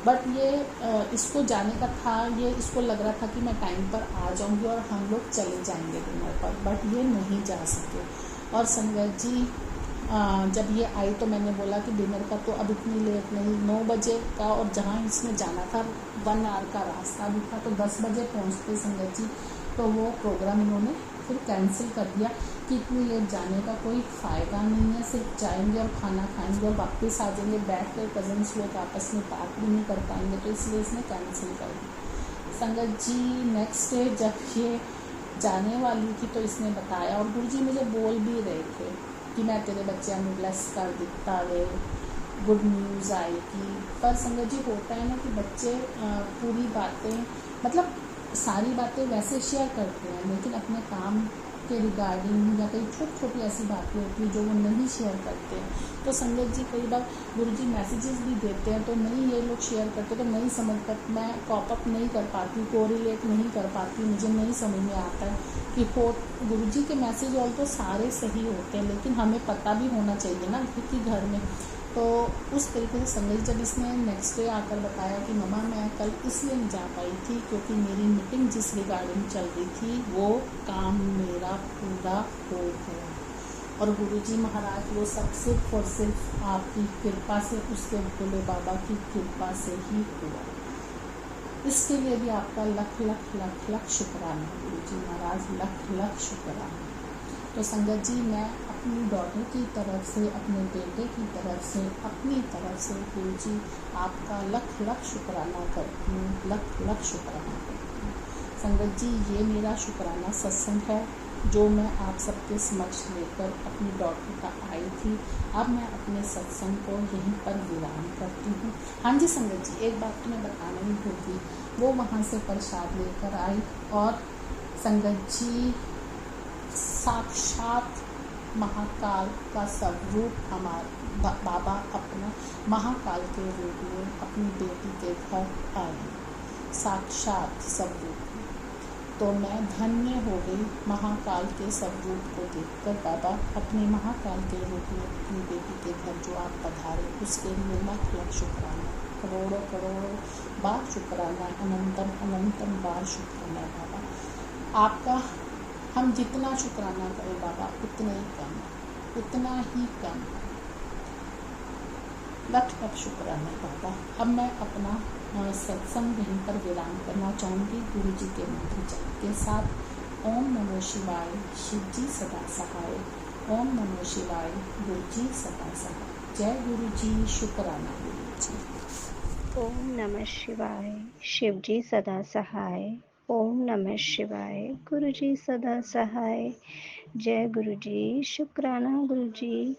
बट ये इसको जाने का था, ये इसको लग रहा था कि मैं टाइम पर आ जाऊंगी और हम लोग चले जाएंगे डिनर पर, बट ये नहीं जा सके। और संगत जी जब ये आई तो मैंने बोला कि डिनर का तो अब इतनी लेट नहीं, 9 बजे का, और जहाँ इसमें जाना था 1 आवर का रास्ता भी था, तो 10 बजे पहुँचते संगत जी। तो वो प्रोग्राम इन्होंने फिर कैंसिल कर दिया कि इतनी लेट जाने का कोई फ़ायदा नहीं है, सिर्फ जाएंगे और खाना खाएंगे और वापस आ जाएंगे, बैठ कर कज़न्स लोग आपस में बात भी नहीं कर पाएंगे, तो इसलिए इसने कैंसिल कर दिया। संगत जी नेक्स्ट डे जब ये जाने वाली थी तो इसने बताया, और गुरुजी मुझे बोल भी रहे थे कि मैं तेरे बच्चे में ब्लेस कर दिता है, गुड न्यूज़ आएगी। पर संगत जी होता है ना कि बच्चे पूरी बातें, मतलब सारी बातें वैसे शेयर करते हैं, लेकिन अपने काम के रिगार्डिंग या कई छोटी छोटी ऐसी बातें होती हैं जो वो नहीं शेयर करते हैं। तो संगत जी कई बार गुरुजी मैसेजेस भी देते हैं तो नहीं ये लोग शेयर करते, तो नहीं समझ कर मैं कॉप अप नहीं कर पाती, कोरिलेट नहीं कर पाती, मुझे नहीं समझ में आता है कि हो गुरुजी के मैसेज ऑल तो सारे सही होते हैं, लेकिन हमें पता भी होना चाहिए ना क्योंकि घर में। तो उस तरीके से संगत जब इसने नेक्स्ट डे आकर बताया कि मम्मा मैं कल इसलिए नहीं जा पाई थी क्योंकि मेरी मीटिंग जिस रिगार्डिंग चल रही थी वो काम मेरा पूरा हो गया, और गुरुजी महाराज वो सब सिर्फ और सिर्फ आपकी कृपा से, उसके भोले बाबा की कृपा से ही हुआ। इसके लिए भी आपका लख लख लख लख शुक्राना गुरुजी महाराज, लख लख शुक्राना। तो संगत जी मैं अपनी डॉटर की तरफ से, अपने बेटे की तरफ से, अपनी तरफ से गुरुजी आपका लख लख शुक्राना करती हूँ, लख लख शुक्राना करती हूँ। संगत जी ये मेरा शुक्राना सत्संग है जो मैं आप सबके समक्ष लेकर अपनी डॉटर का आई थी। अब मैं अपने सत्संग को यहीं पर विराम करती हूँ। हाँ जी संगत जी एक बात तो मैं बताना ही भूल गई, वो वहाँ से प्रसाद लेकर आई और संगत जी साक्षात महाकाल का स्वरूप हमारे बाबा अपना महाकाल के रूप में अपनी बेटी के घर आए, साक्षात स्वरूप। तो मैं धन्य हो गई महाकाल के स्वरूप को देखकर। बाबा अपने महाकाल के रूप में अपनी बेटी के घर जो आप पधारे उसके लिए लाख लाख शुक्राना, करोड़ों करोड़ों बार शुक्राना, अनंतम अनंतम बार शुक्राना बाबा आपका। हम जितना शुक्राना करें बाबा उतना ही कम, उतना ही कम। लख लख शुक्राना बाबा। अब मैं अपना सत्संग यहीं पर विराम करना चाहूँगी गुरु जी के मंत्र जाप के साथ। ओम नमो शिवाय, शिव जी सदा सहाय। ओम नमो शिवाय, गुरु जी सदा सहाय। जय गुरु जी, शुक्राना गुरु जी। ओम नमः शिवाय, शिव जी सदा सहाय। ओम नमः शिवाय, गुरु जी सदा सहाय। जय गुरु जी, शुक्राना गुरु जी।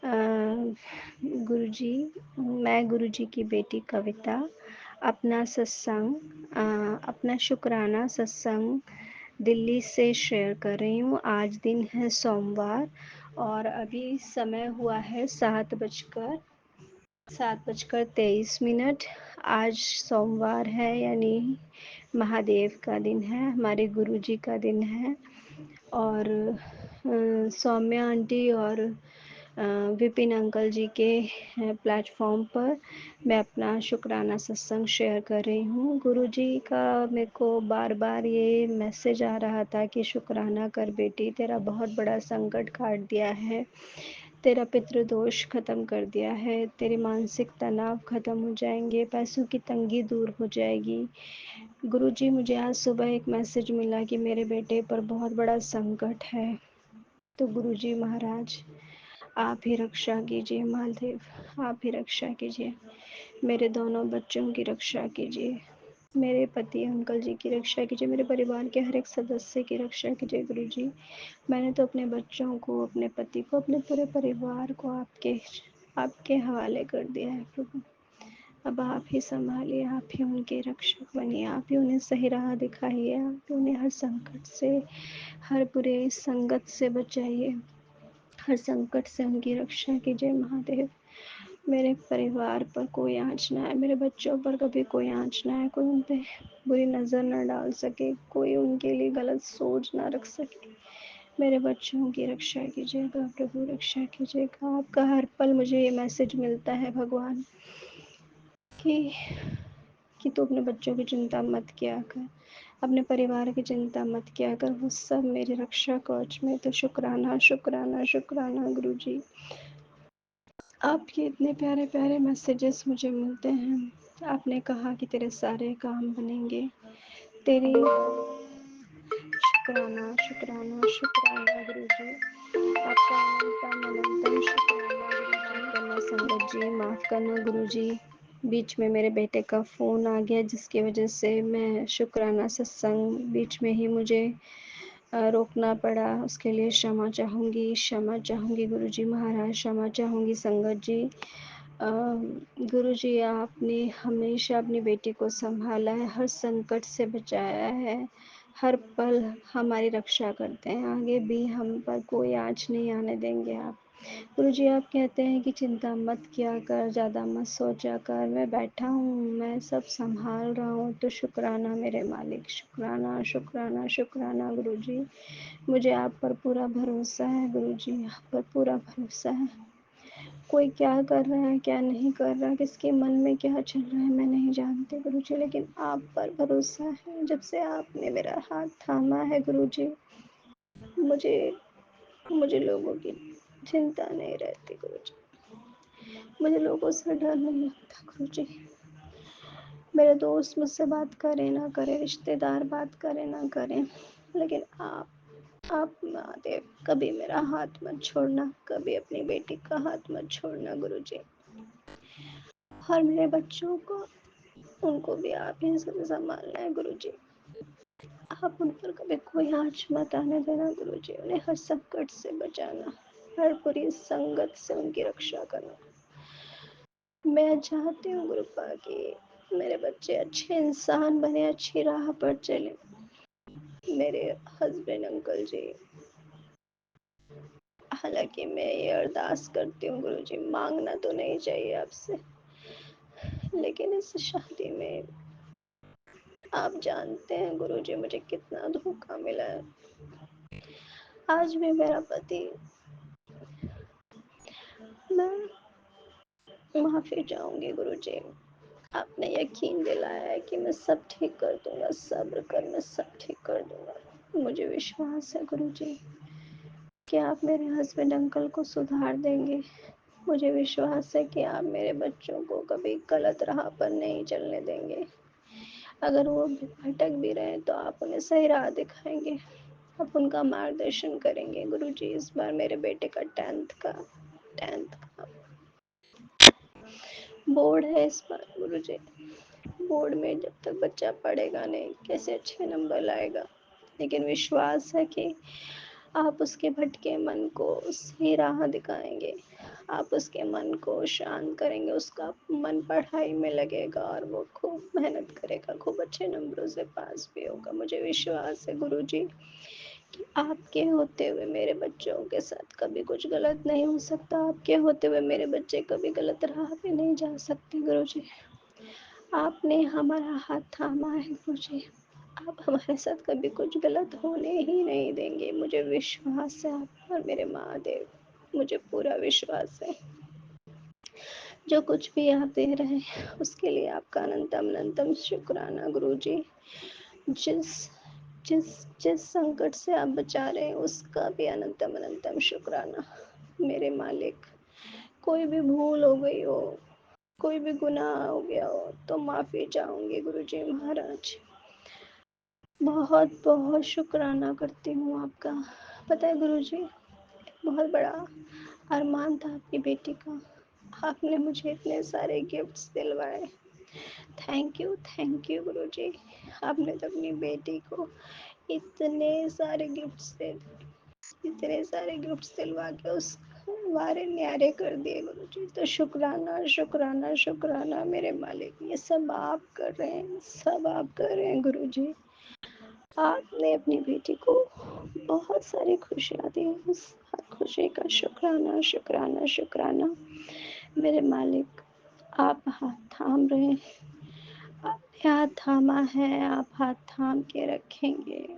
गुरु जी, मैं गुरु जी की बेटी कविता अपना सत्संग, अपना शुक्राना सत्संग दिल्ली से शेयर कर रही हूँ। आज दिन है सोमवार और अभी समय हुआ है 7:23। आज सोमवार है यानी महादेव का दिन है, हमारे गुरुजी का दिन है। और सौम्या आंटी और विपिन अंकल जी के प्लेटफॉर्म पर मैं अपना शुक्राना सत्संग शेयर कर रही हूँ। गुरु जी का मेरे को बार बार ये मैसेज आ रहा था कि शुक्राना कर बेटी, तेरा बहुत बड़ा संकट काट दिया है, तेरा पितृदोष खत्म कर दिया है, तेरे मानसिक तनाव खत्म हो जाएंगे, पैसों की तंगी दूर हो जाएगी। गुरुजी, मुझे आज सुबह एक मैसेज मिला कि मेरे बेटे पर बहुत बड़ा संकट है, तो गुरुजी महाराज आप ही रक्षा कीजिए, महादेव आप ही रक्षा कीजिए, मेरे दोनों बच्चों की रक्षा कीजिए, मेरे पति अंकल जी की रक्षा कीजिए, मेरे परिवार के हर एक सदस्य की रक्षा कीजिए। गुरुजी, मैंने तो अपने बच्चों को, अपने पति को, अपने पूरे परिवार को आपके आपके हवाले कर दिया है प्रभु। अब आप ही संभालिए, आप ही उनके रक्षक बनिए, आप ही उन्हें सही राह दिखाइए, आप ही उन्हें हर संकट से, हर बुरे संगत से बचाइए, हर संकट से उनकी रक्षा कीजिए महादेव। मेरे परिवार पर कोई आँच ना आए, मेरे बच्चों पर कभी कोई आँच ना आए, कोई उन पे बुरी नज़र ना डाल सके, कोई उनके लिए गलत सोच ना रख सके। मेरे बच्चों की रक्षा कीजिएगा प्रभु, रक्षा कीजिएगा। आपका हर पल मुझे ये मैसेज मिलता है भगवान कि तू अपने बच्चों की चिंता मत किया कर, अपने परिवार की चिंता मत किया कर, वो सब मेरी रक्षा कवच में। तो शुक्राना शुक्राना शुक्राना गुरु जी, आपके इतने प्यारे प्यारे मैसेजेस मुझे मिलते हैं। आपने कहा कि तेरे सारे काम बनेंगे, तेरी शुक्राना शुक्राना शुक्राना गुरु जी, आपका अनंतम अनंतम शुक्राना गुरु जी। माफ़ करना संगत जी, माफ़ करना गुरु जी, बीच में मेरे बेटे का फ़ोन आ गया जिसकी वजह से मैं शुक्राना सत्संग बीच में ही मुझे रोकना पड़ा। उसके लिए क्षमा चाहूँगी, क्षमा चाहूँगी गुरु जी महाराज, क्षमा चाहूँगी संगत जी। गुरु जी, आपने हमेशा अपनी बेटी को संभाला है, हर संकट से बचाया है, हर पल हमारी रक्षा करते हैं, आगे भी हम पर कोई आँच नहीं आने देंगे आप। गुरुजी, आप कहते हैं कि चिंता मत किया कर, ज़्यादा मत सोचा कर, मैं बैठा हूँ, मैं सब संभाल रहा हूँ। तो शुक्राना मेरे मालिक, शुक्राना शुक्राना शुक्राना गुरुजी। मुझे आप पर पूरा भरोसा है गुरुजी, आप पर पूरा भरोसा है। कोई क्या कर रहा है, क्या नहीं कर रहा, किसके मन में क्या चल रहा है, मैं नहीं जानती गुरुजी, लेकिन आप पर भरोसा है। जब से आपने मेरा हाथ थामा है गुरुजी, मुझे मुझे लोगों की चिंता नहीं रहती गुरुजी, मुझे लोगों से डर नहीं लगता गुरुजी। मेरे दोस्त मुझसे बात करें ना करें, रिश्तेदार बात करें ना करें, लेकिन आप महादेव कभी मेरा हाथ मत छोड़ना, कभी अपनी बेटी का हाथ मत छोड़ना गुरुजी। और मेरे बच्चों को, उनको भी आप ही से संभालना है गुरुजी। आप उन पर कभी कोई आँच मत आने देना गुरुजी, उन्हें हर संकट से बचाना, हर बुरी संगत से उनकी रक्षा करना। मैं चाहती हूँ गुरुपा कि मेरे बच्चे अच्छे इंसान बने, अच्छी राह पर चले। मेरे हस्बैंड अंकल जी, हालांकि मैं ये अरदास करती हूँ गुरुजी, मांगना तो नहीं चाहिए आपसे, लेकिन इस शादी में आप जानते हैं गुरुजी मुझे कितना धोखा मिला है। आज भी मेरा पति, मैं माफी चाहूंगी गुरुजी, आपने यकीन दिलाया है कि मैं सब ठीक कर दूंगा, सब्र कर, मैं सब ठीक कर दूंगा। मुझे विश्वास है गुरुजी कि आप मेरे हस्बैंड अंकल को सुधार देंगे। मुझे विश्वास है कि आप मेरे बच्चों को कभी गलत राह पर नहीं चलने देंगे। अगर वो भटक भी रहे तो आप उन्हें सही राह दिखाएंगे, आप उनका मार्गदर्शन करेंगे गुरुजी। इस बार मेरे बेटे का टेंथ का बोर्ड है इस बार गुरुजी। बोर्ड में जब तक बच्चा पढ़ेगा नहीं, कैसे अच्छे नंबर लाएगा, लेकिन विश्वास है कि आप उसके भटके मन को सही राह दिखाएंगे, आप उसके मन को शांत करेंगे, उसका मन पढ़ाई में लगेगा और वो खूब मेहनत करेगा, खूब अच्छे नंबरों से पास भी होगा। मुझे विश्वास है गुरुजी कि आपके होते हुए मेरे बच्चों के साथ कभी कुछ गलत नहीं हो सकता, आपके होते हुए मेरे बच्चे कभी गलत राह पे नहीं जा सकते गुरुजी। आपने हमारा हाथ थामा है गुरुजी, आप हमारे साथ कभी कुछ गलत होने ही नहीं देंगे। मुझे विश्वास है आप पर मेरे महादेव। मुझे पूरा विश्वास है जो कुछ भी आप दे रहे हैं उसके लिए आपका अनंतम अनंतम शुक्राना गुरुजी। जिस जिस जिस संकट से आप बचा रहे हैं उसका भी अनंतम अनंतम शुक्राना मेरे मालिक। कोई भी भूल हो गई हो, कोई भी गुनाह हो गया हो तो माफ़ी चाहूँगी गुरुजी महाराज। बहुत बहुत शुक्राना करती हूँ आपका। पता है गुरुजी, बहुत बड़ा अरमान था आपकी बेटी का, आपने मुझे इतने सारे गिफ्ट्स दिलवाए। थैंक यू गुरुजी। आपने तो अपनी बेटी को इतने सारे गिफ्ट्स दे इतने सारे गिफ्ट्स दिलवा के उस वारे न्यारे कर दिए गुरुजी। तो शुक्राना शुक्राना शुक्राना मेरे मालिक। ये सब आप कर रहे हैं, सब आप कर रहे हैं गुरुजी। आपने अपनी बेटी को बहुत सारी खुशियाँ दी, उस हर खुशी का शुक्राना शुक्राना शुक्राना मेरे मालिक। आप हाथ थाम रहे हैं, आपने हाथ थामा है, आप हाथ थाम के रखेंगे,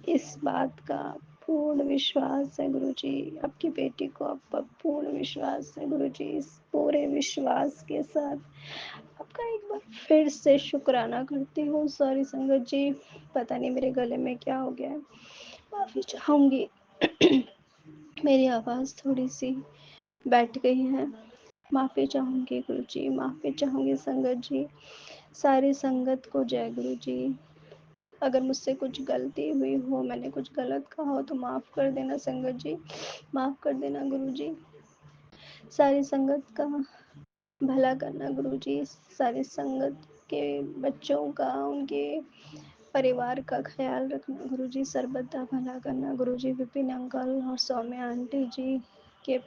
इस बात का पूर्ण विश्वास है गुरुजी। आपकी बेटी को आप पर पूर्ण विश्वास है गुरुजी। इस पूरे विश्वास के साथ आपका एक बार फिर से शुक्राना करती हूँ। सॉरी संगत जी, पता नहीं मेरे गले में क्या हो गया है, माफ़ी चाहूँगी। मेरी आवाज़ थोड़ी सी बैठ गई है, माफ़ी चाहूँगी गुरुजी, माफ़ी चाहूँगी संगत जी। सारी संगत को जय गुरुजी। अगर मुझसे कुछ गलती हुई हो, मैंने कुछ गलत कहा हो तो माफ़ कर देना संगत जी, माफ़ कर देना गुरुजी। सारी संगत का भला करना गुरुजी, सारी संगत के बच्चों का, उनके परिवार का ख्याल रखना गुरुजी, सर्वदा भला करना गुरुजी। विपिन अंकल और सौम्या आंटी जी के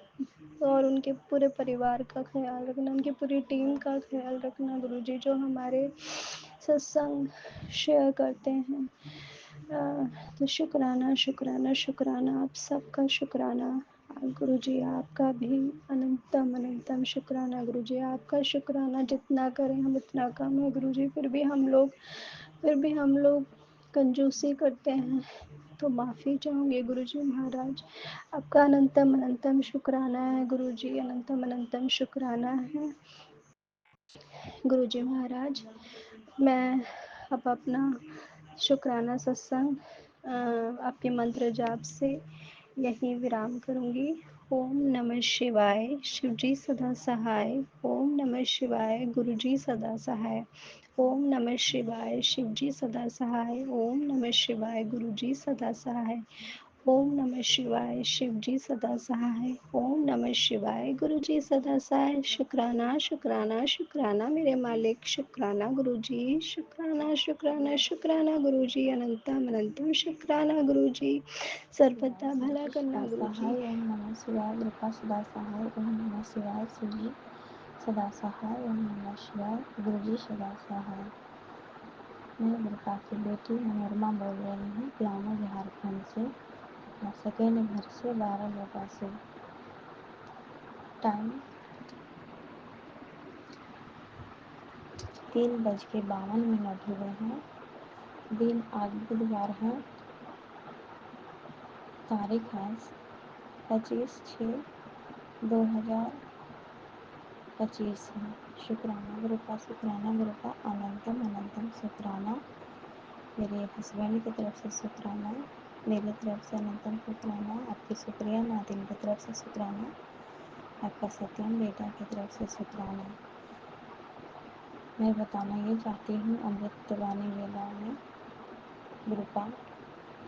और उनके पूरे परिवार का ख्याल रखना, उनकी पूरी टीम का ख्याल रखना गुरुजी, जो हमारे सत्संग शेयर करते हैं। तो शुक्राना शुक्राना शुक्राना, आप सबका शुक्राना गुरुजी। आपका भी अनंतम अनंतम शुक्राना गुरुजी। आपका शुक्राना जितना करें हम उतना कम है गुरुजी। फिर भी हम लोग कंजूसी करते हैं, तो माफ़ी चाहूँगी गुरुजी महाराज। आपका अनंतम अनंतम शुक्राना है गुरुजी, अनंतम अनंतम शुक्राना है गुरुजी महाराज। मैं अब अपना शुक्राना सत्संग आपके मंत्र जाप से यहीं विराम करूँगी। ओम नमः शिवाय, शिवजी सदा सहाय। ओम नमः शिवाय, गुरुजी सदा सहाय। ओम नमः शिवाय, शिवजी सदा सहाय। ओम नमः शिवाय, गुरुजी सदा सहाय। ओम नमः शिवाय, शिवजी सदा सहाय। ओम नमः शिवाय, गुरुजी सदा सहाय। शुक्राना शुक्राना शुक्राना मेरे मालिक, शुक्राना गुरुजी, शुक्राना शुक्राना शुक्राना गुरुजी, अनंतम अनंतम शुक्राना गुरुजी, सर्वदा भला करना सदा गुरुजी। सहाय। ओम नमः शिवाय, कृपा सदा सहाय। ओम नमः शिवाय, शिवजी सदा सहाय। ओम नमः शिवाय, गुरुजी सदा सहाय। मैं कृपा की बेटी मनोरमा बोल रही हूँ, पलामू झारखंड से, सेकेंड घर से, 12 से। टाइम 3:52 हुए हैं। दिन आज बुधवार है, तारीख है 25/6/2025 है। शुक्राना गुरु का, शुक्राना गुरु का, अनंतम अनंतम शुक्राना। मेरे हस्बैंड की तरफ से शुक्राना, मेरी तरफ से अनंतम शुक्राना, आपकी शुक्रिया नादिन की तरफ से शुक्राना, आपका सत्यम बेटा की तरफ से शुक्राना। मैं बताना ये चाहती हूँ अमृत वाणी वेला में गुरुपा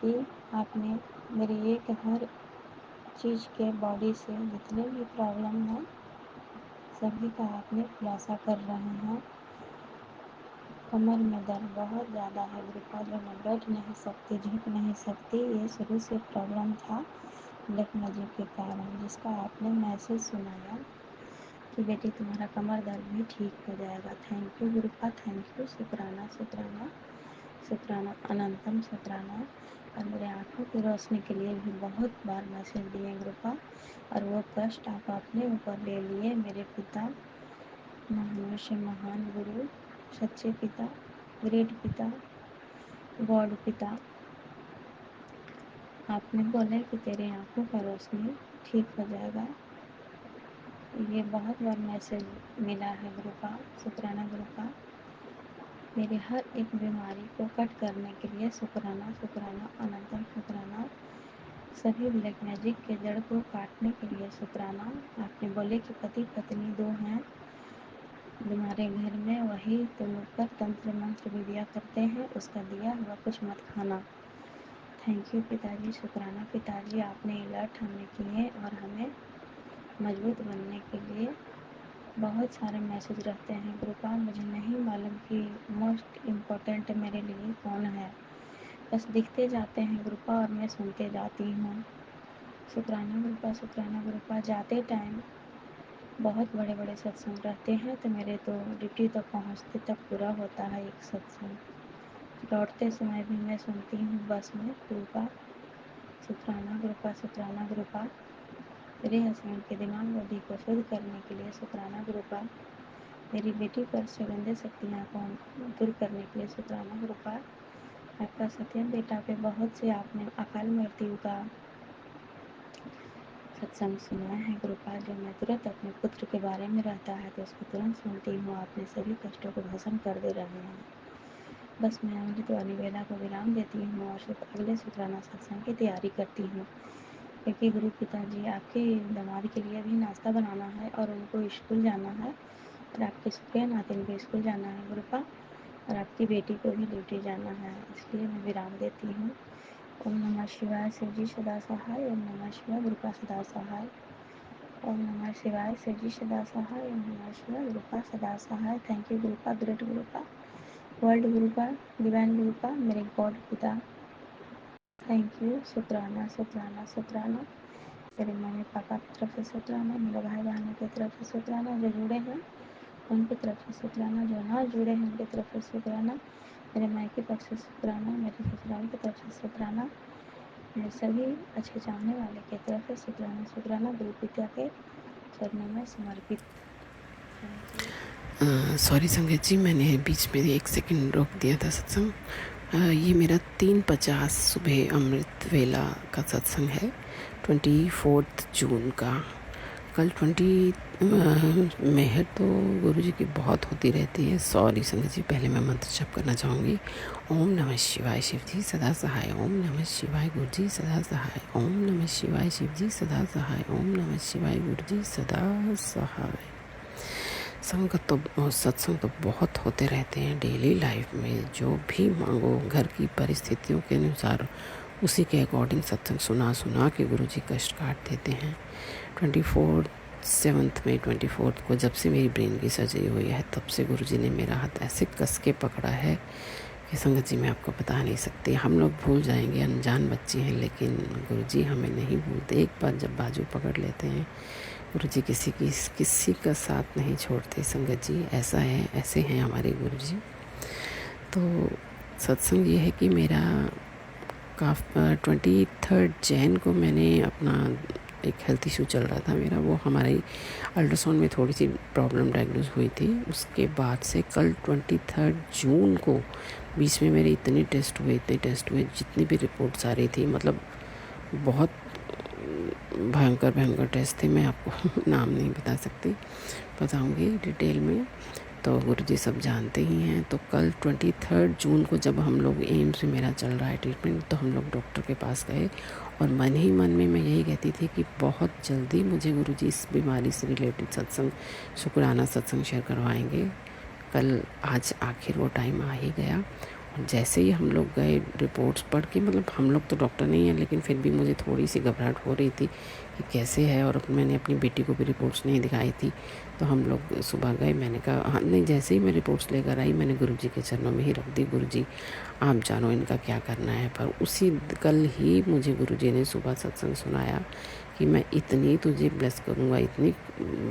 कि आपने मेरी एक हर चीज़ के बॉडी से जितने भी प्रॉब्लम हैं सभी का आपने खुलासा कर रहे हैं। कमर में दर्द बहुत ज़्यादा है गुरुपा, जो मैं बैठ नहीं सकती, झुक नहीं सकती, ये शुरू से प्रॉब्लम था लखनऊ जी के कारण, जिसका आपने मैसेज सुनाया कि बेटी तुम्हारा कमर दर्द भी ठीक हो जाएगा। थैंक यू गुरुपा, थैंक यू, शुक्राना शुक्राना शुक्राना, अनंतम शुक्राना। और मेरे आँखों की रोशनी के लिए भी बहुत बार मैसेज दिए गुरुपा, और वो कष्ट आप अपने ऊपर ले लिए। मेरे पिता, महान से महान गुरु, सच्चे पिता, ग्रेट पिता, गॉड पिता, आपने बोले कि तेरे आँखों का रोशनी ठीक हो जाएगा। ये बहुत बार मैसेज मिला है गुरु का, शुक्राना गुरु का। मेरी हर एक बीमारी को कट करने के लिए शुक्राना, शुक्राना, अनंतम शुक्राना। सभी ब्लैक मैजिक के जड़ को काटने के लिए शुक्राना। आपने बोले कि पति पत्नी 2 हैं तुम्हारे घर में, वही तुम ऊपर तंत्र मंत्र भी दिया करते हैं, उसका दिया हुआ कुछ मत खाना। थैंक यू पिताजी, शुक्राना पिताजी, आपने अलर्ट हमें किए और हमें मजबूत बनने के लिए। बहुत सारे मैसेज रहते हैं गुरु का, मुझे नहीं मालूम कि मोस्ट इम्पोर्टेंट मेरे लिए कौन है, बस दिखते जाते हैं गुरु का और मैं सुनते जाती हूँ। शुक्राना गुरु का, शुक्राना गुरु का। जाते टाइम बहुत बड़े बड़े सत्संग रहते हैं, तो मेरे तो ड्यूटी तक पहुँचते तक पूरा होता है एक सत्संग। लौटते समय भी मैं सुनती हूँ बस में गुरु का। शुक्राना गुरु का, शुक्राना गुरु का। मेरे हस्बैंड के दिमाग बुद्धि को शुद्ध करने के लिए शुक्राना गुरु का। मेरी बेटी पर से गंदे शक्तियाँ को दूर करने के लिए शुक्राना गुरु का। आपका सत्यम बेटा पे बहुत से आपने अकाल मृत्यु का सत्संग सुना है गुरु का, जो मैं तुरंत अपने पुत्र के बारे में रहता है तो उसको तुरंत सुनती हूँ। आपने सभी कष्टों को भस्म कर दे रहे हैं। बस मैं अमृत वाली वेला को विराम देती हूँ और अगले शुक्राना सत्संग की तैयारी करती हूँ, क्योंकि गुरु पिताजी आपके दामाद के लिए भी नाश्ता बनाना है और उनको स्कूल जाना है, और आपके सुखिया नातिन को स्कूल जाना है गुरु का, और आपकी बेटी को भी ड्यूटी जाना है, इसलिए मैं विराम देती हूँ। ओम नमः शिवाय, शिव जी सदा सहाय। ओम नमः शिवाय, गुरु का सदा सहाय। ओम नमः शिवाय, शिव जी सदा सहाय। ओम नमः शिवाय, गुरु का सदा सहाय। थैंक यू गुरु का, ग्रेट गुरु का, वर्ल्ड गुरु का, डिवाइन गुरु का, मेरे गॉड पिता। थैंक यू, शुक्राना, शुक्राना, शुक्राना। मेरे मम्मी पापा की तरफ से शुक्राना, मेरे भाई बहनों की तरफ से शुक्राना, जो जुड़े हैं उनकी तरफ से शुक्राना, जो ना जुड़े हैं उनकी तरफ से शुक्राना, मेरे मायके पक्ष से शुक्राना, मेरे ससुराल की तरफ से शुक्राना, मेरे सभी अच्छे चाहने वाले की तरफ से शुक्राना, शुक्राना। गुरु पिता के चरणों में समर्पित। सॉरी संगत जी, मैंने बीच में 1 सेकंड रोक दिया था सत्संग। ये मेरा 3:50 सुबह अमृत वेला का सत्संग है, 24 जून का। कल 20 मेहर तो गुरु जी की बहुत होती रहती है। सॉरी संगत जी, पहले मैं मंत्र जप करना चाहूँगी। ओम नमः शिवाय, शिव जी सदा सहाय। ओम नमः शिवाय, गुरु जी सदा सहाय। ओम नमः शिवाय, शिव जी सदा सहाय। ओम नमः शिवाय, गुरु जी सदा सहाय। संगत तो सत्संग तो बहुत होते रहते हैं डेली लाइफ में। जो भी मांगो घर की परिस्थितियों के अनुसार उसी के अकॉर्डिंग सत्संग सुना सुना के गुरु जी कष्ट काट देते हैं। 7 मई 24 को जब से मेरी ब्रेन की सर्जरी हुई है, तब से गुरु जी ने मेरा हाथ ऐसे कस के पकड़ा है कि संगत जी मैं आपको बता नहीं सकती। हम लोग भूल जाएंगे, अनजान बच्चे हैं, लेकिन गुरु जी हमें नहीं भूलते। एक बार जब बाजू पकड़ लेते हैं गुरु जी, किसी का साथ नहीं छोड़ते। संगत जी ऐसा है, ऐसे हैं हमारे गुरु जी। तो सत्संग ये है कि मेरा 23 जैन को मैंने अपना एक हेल्थ इशू चल रहा था मेरा, वो हमारी अल्ट्रासाउंड में थोड़ी सी प्रॉब्लम डायग्नोज हुई थी। उसके बाद से कल 23 जून को बीच में मेरे इतने टेस्ट हुए, जितनी भी रिपोर्ट्स आ रही थी, मतलब बहुत भयंकर टेस्ट थे। मैं आपको नाम नहीं बता सकती, बताऊंगी डिटेल में, तो गुरु जी सब जानते ही हैं। तो कल 23 जून को जब हम लोग एम्स में मेरा चल रहा है ट्रीटमेंट, तो हम लोग डॉक्टर के पास गए और मन ही मन में मैं यही कहती थी कि बहुत जल्दी मुझे गुरु जी इस बीमारी से रिलेटेड सत्संग, शुक्राना सत्संग शेयर करवाएंगे। कल आज आखिर वो टाइम आ ही गया। और जैसे ही हम लोग गए रिपोर्ट्स पढ़ के, मतलब हम लोग तो डॉक्टर नहीं हैं, लेकिन फिर भी मुझे थोड़ी सी घबराहट हो रही थी कि कैसे है, और मैंने अपनी बेटी को भी रिपोर्ट्स नहीं दिखाई थी। तो हम लोग सुबह गए, मैंने कहा हाँ नहीं, जैसे ही मैं रिपोर्ट्स लेकर आई मैंने गुरु जी के चरणों में ही रख दी, गुरु जी आप जानो इनका क्या करना है। पर उसी कल ही मुझे गुरु जी ने सुबह सत्संग सुनाया कि मैं इतनी तुझे ब्लेस करूँगा, इतनी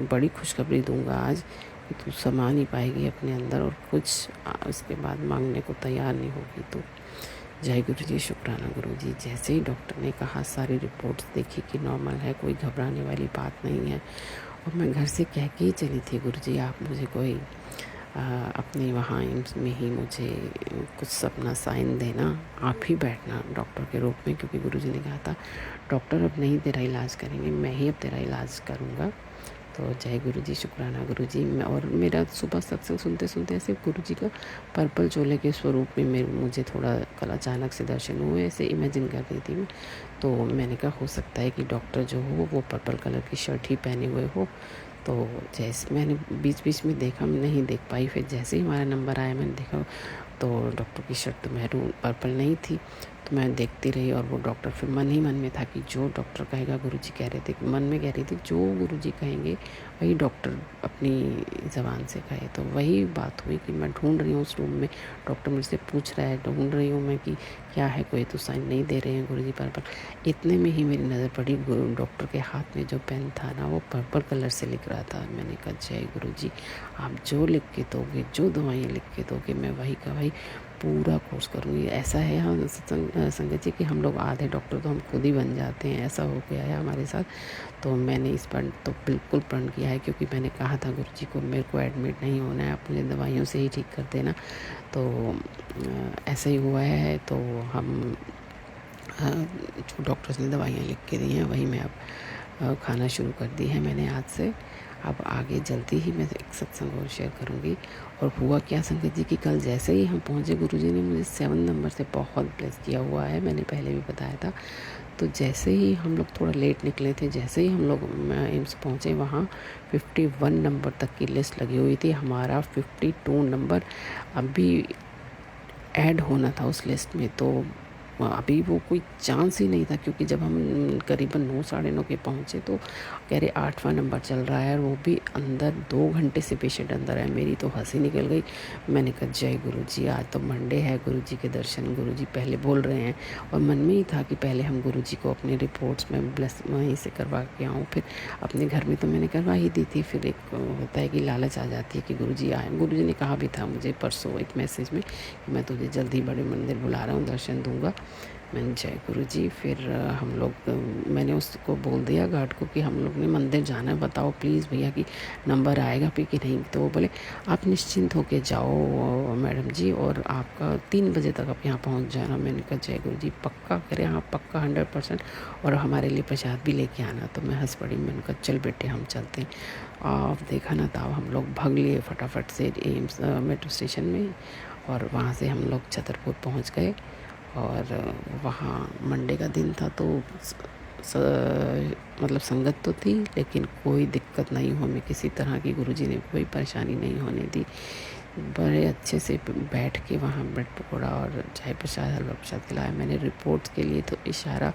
बड़ी खुशखबरी दूँगा आज कि तू समा नहीं पाएगी अपने अंदर, और कुछ उसके बाद मांगने को तैयार नहीं होगी। तो जय गुरु जी, शुक्राना गुरु जी। जैसे ही डॉक्टर ने कहा, सारी रिपोर्ट्स देखी कि नॉर्मल है, कोई घबराने वाली बात नहीं है। और मैं घर से कह के ही चली थी, गुरु जी आप मुझे कोई अपने वहाँ एम्स में ही मुझे कुछ अपना साइन देना, आप ही बैठना डॉक्टर के रूप में, क्योंकि गुरु जी ने कहा था डॉक्टर अब नहीं तेरा इलाज करेंगे, मैं ही अब तेरा इलाज करूँगा, तो जय गुरु जी, शुक्राना गुरु जी। मैं और मेरा सुबह सत्संग सुनते सुनते ऐसे गुरु जी का पर्पल चोले के स्वरूप में मुझे थोड़ा कल अचानक से दर्शन हुए, ऐसे इमेजिन कर रही थी मैं। तो मैंने कहा हो सकता है कि डॉक्टर जो हो वो पर्पल कलर की शर्ट ही पहने हुए हो। तो जैसे मैंने बीच बीच में देखा, मैं नहीं देख पाई, फिर जैसे ही हमारा नंबर आया मैंने देखा तो डॉक्टर की शर्ट तो मैरून पर्पल नहीं थी। तो मैं देखती रही और वो डॉक्टर, फिर मन ही मन में था कि जो डॉक्टर कहेगा, गुरुजी कह रहे थे, मन में कह रही थी जो गुरुजी कहेंगे वही डॉक्टर अपनी ज़बान से कहे। तो वही बात हुई कि मैं ढूंढ रही हूँ उस रूम में, डॉक्टर मुझसे पूछ रहा है, ढूंढ रही हूँ मैं कि क्या है, कोई तो साइन नहीं दे रहे हैं गुरुजी पर्पल। इतने में ही मेरी नज़र पड़ी डॉक्टर के हाथ में जो पेन था ना, वो पर्पल कलर से लिख रहा था। मैंने कहा जय गुरुजी, आप जो लिख के दोगे, जो दवाइयाँ लिख के दोगे, मैं वही का वही पूरा कोर्स करूँगी। ऐसा है हम संगत जी कि हम लोग आधे डॉक्टर तो हम खुद ही बन जाते हैं, ऐसा हो गया है हमारे साथ। तो मैंने इस पर तो बिल्कुल प्रण किया है, क्योंकि मैंने कहा था गुरुजी को मेरे को एडमिट नहीं होना है, आप मुझे दवाइयों से ही ठीक कर देना। तो ऐसा ही हुआ है। तो हम जो डॉक्टर्स ने दवाइयाँ लिख के दी हैं वही मैं अब खाना शुरू कर दी है मैंने आज से। अब आगे जल्दी ही मैं एक सत्संग और शेयर करूँगी। और हुआ क्या संगत जी कि कल जैसे ही हम पहुँचे, गुरुजी ने मुझे 7 नंबर से बहुत ब्लेस किया हुआ है, मैंने पहले भी बताया था। तो जैसे ही हम लोग थोड़ा लेट निकले थे, जैसे ही हम लोग एम्स पहुँचे, वहाँ 51 नंबर तक की लिस्ट लगी हुई थी। हमारा 52 नंबर अभी ऐड होना था उस लिस्ट में। तो अभी वो कोई चांस ही नहीं था, क्योंकि जब हम करीबन 9 साढ़े 9 के पहुँचे तो कह रहे 8वां नंबर चल रहा है, और वो भी अंदर 2 घंटे से पेशेंट अंदर है। मेरी तो हंसी निकल गई। मैंने कहा जय गुरुजी, आज तो मंडे है, गुरुजी के दर्शन गुरुजी पहले बोल रहे हैं। और मन में ही था कि पहले हम गुरुजी को अपने रिपोर्ट्स में ब्लेस वहीं से करवा के आऊँ। फिर अपने घर में तो मैंने करवा ही दी थी, फिर एक होता है कि लालच आ जाती है कि गुरुजी आए। गुरुजी ने कहा भी था मुझे परसों एक मैसेज में कि मैं तुझे जल्दी बड़े मंदिर बुला रहा हूँ, दर्शन दूँगा। मैंने जय गुरुजी। फिर हम लोग, मैंने उसको बोल दिया गार्ड को कि हम लोग ने मंदिर जाना है, बताओ प्लीज़ भैया कि नंबर आएगा भी कि नहीं। तो वो बोले आप निश्चिंत होके जाओ मैडम जी, और आपका 3 बजे तक आप यहाँ पहुँच जाना। मैंने कहा जय गुरुजी पक्का करें, हाँ पक्का 100%, और हमारे लिए प्रसाद भी लेके आना। तो मैं हंस पड़ी, मैंने कहा चल बेटे हम चलते हैं। आप देखा ना, तो हम लोग भाग लिए फटाफट से एम्स मेट्रो स्टेशन में, और वहाँ से हम लोग छतरपुर पहुँच गए। और वहाँ मंडे का दिन था, तो मतलब संगत तो थी, लेकिन कोई दिक्कत नहीं हुई हमें किसी तरह की। गुरुजी ने कोई परेशानी नहीं होने दी। बड़े अच्छे से बैठ के वहाँ ब्रेड पकौड़ा और चाय प्रसाद, हलवा प्रसाद खिलाया। मैंने रिपोर्ट्स के लिए तो इशारा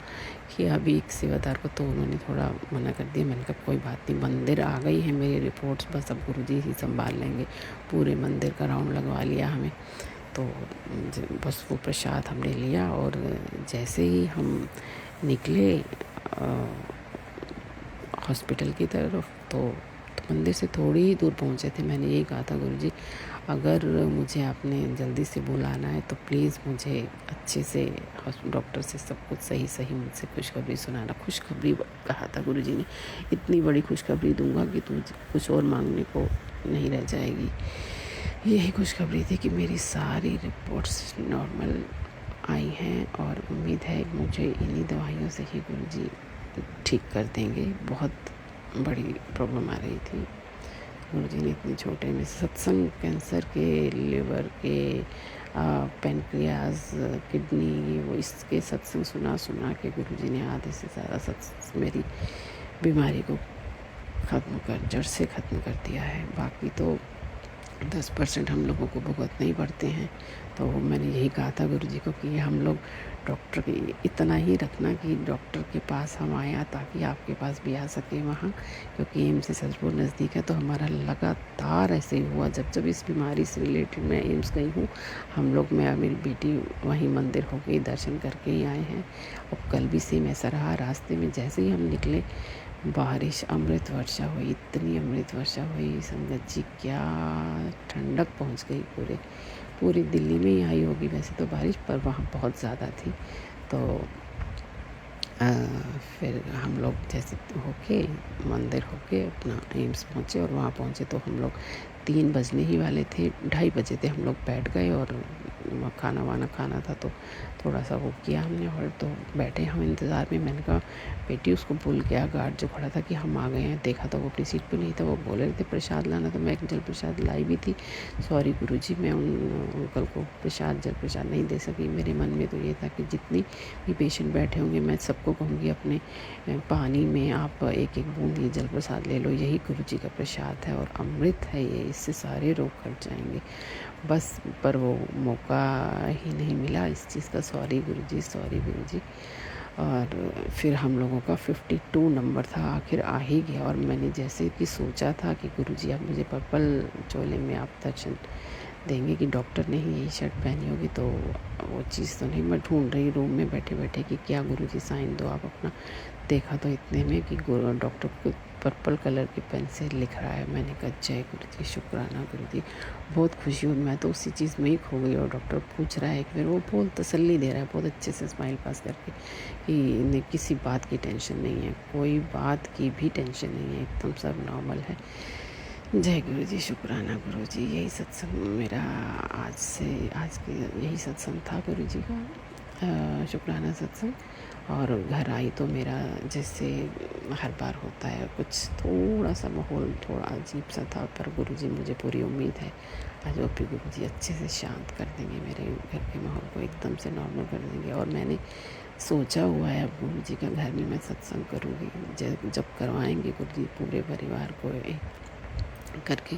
किया अभी एक सेवादार को, तो उन्होंने थोड़ा मना कर दिया। मैंने कहा कोई बात नहीं, मंदिर आ गई है मेरी रिपोर्ट्स, बस अब गुरुजी ही संभाल लेंगे। पूरे मंदिर का राउंड लगवा लिया हमें। तो बस वो प्रसाद हमने लिया, और जैसे ही हम निकले हॉस्पिटल की तरफ, तो मंदिर से थोड़ी ही दूर पहुँचे थे। मैंने यही कहा था गुरुजी अगर मुझे आपने जल्दी से बुलाना है तो प्लीज़ मुझे अच्छे से डॉक्टर से सब कुछ सही सही मुझसे खुशखबरी सुनाना। खुशखबरी कहा था गुरुजी ने, इतनी बड़ी खुशखबरी दूंगा कि तुम कुछ और मांगने को नहीं रह जाएगी। यही खुशखबरी थी कि मेरी सारी रिपोर्ट्स नॉर्मल आई हैं, और उम्मीद है मुझे इन्हीं दवाइयों से ही गुरुजी ठीक कर देंगे। बहुत बड़ी प्रॉब्लम आ रही थी। गुरुजी ने इतने छोटे में सत्संग, कैंसर के, लिवर के, पेनक्रियाज, किडनी, वो इसके सत्संग सुना के गुरुजी ने आधे से ज़्यादा मेरी बीमारी को ख़त्म कर, जड़ से ख़त्म कर दिया है। बाकी तो 10% हम लोगों को भुगतना ही पड़ते हैं। तो मैंने यही कहा था गुरुजी को कि हम लोग डॉक्टर की इतना ही रखना कि डॉक्टर के पास हम आया, ताकि आपके पास भी आ सके वहाँ, क्योंकि एम्स से छतरपुर नज़दीक है। तो हमारा लगातार ऐसे ही हुआ, जब जब इस बीमारी से रिलेटेड मैं एम्स गई हूँ, हम लोग, मैं और मेरी बेटी वहीं मंदिर हो गई, दर्शन करके ही आए हैं। और कल भी सेम ऐसा रहा। रास्ते में जैसे ही हम निकले, बारिश, अमृत वर्षा हुई, इतनी अमृत वर्षा हुई संगत जी, क्या ठंडक पहुंच गई। पूरी दिल्ली में ही आई होगी वैसे तो बारिश, पर वहाँ बहुत ज़्यादा थी। तो फिर हम लोग जैसे होके मंदिर होके अपना एम्स पहुँचे, और वहाँ पहुँचे तो हम लोग 3 बजने ही वाले थे, 2:30 बजे थे हम लोग बैठ गए, और खाना वाना खाना था तो थोड़ा सा वो किया हमने, और तो बैठे हम इंतज़ार में। मैंने कहा बेटी उसको भूल गया गार्ड जो खड़ा था कि हम आ गए हैं, देखा तो वो अपनी सीट पे नहीं था। वो बोल रहे थे प्रसाद लाना, तो मैं एक जल प्रसाद लाई भी थी। सॉरी गुरुजी, मैं उन अंकल को जल प्रसाद नहीं दे सकी। मेरे मन में तो ये था कि जितनी भी पेशेंट बैठे होंगे मैं सबको कहूँगी अपने पानी में आप एक एक बूंद ये जल प्रसाद ले लो, यही गुरुजी का प्रसाद है और अमृत है ये, इससे सारे रोग कट जाएंगे। बस पर वो मौका ही नहीं मिला इस चीज़ का। सॉरी गुरुजी, सॉरी गुरुजी। और फिर हम लोगों का 52 नंबर था, आखिर आ ही गया। और मैंने जैसे कि सोचा था कि गुरुजी आप मुझे पर्पल चोले में आप दर्शन देंगे, कि डॉक्टर ने ही यही शर्ट पहनी होगी, तो वो चीज़ तो नहीं। मैं ढूंढ रही रूम में बैठे बैठे कि क्या गुरुजी साइन दो आप अपना। देखा तो इतने में कि डॉक्टर को पर्पल कलर की पेन से लिख रहा है। मैंने कहा जय गुरुजी, शुक्राना गुरुजी। बहुत खुशी हुई, मैं तो उसी चीज़ में ही खो गई। और डॉक्टर पूछ रहा है, फिर वो बहुत तसल्ली दे रहा है बहुत अच्छे से स्माइल पास करके कि इन्हें किसी बात की टेंशन नहीं है, कोई बात की भी टेंशन नहीं है, एकदम सब नॉर्मल है। जय गुरुजी, शुक्राना गुरुजी। यही सत्संग मेरा आज के यही सत्संग था गुरुजी का, शुक्राना सत्संग। और घर आई तो मेरा जैसे हर बार होता है, कुछ थोड़ा सा माहौल थोड़ा अजीब सा था, पर गुरुजी मुझे पूरी उम्मीद है आज वो भी गुरुजी अच्छे से शांत कर देंगे, मेरे घर के माहौल को एकदम से नॉर्मल कर देंगे। और मैंने सोचा हुआ है अब गुरुजी का घर में मैं सत्संग करूँगी, जब करवाएंगे गुरुजी पूरे परिवार को एक करके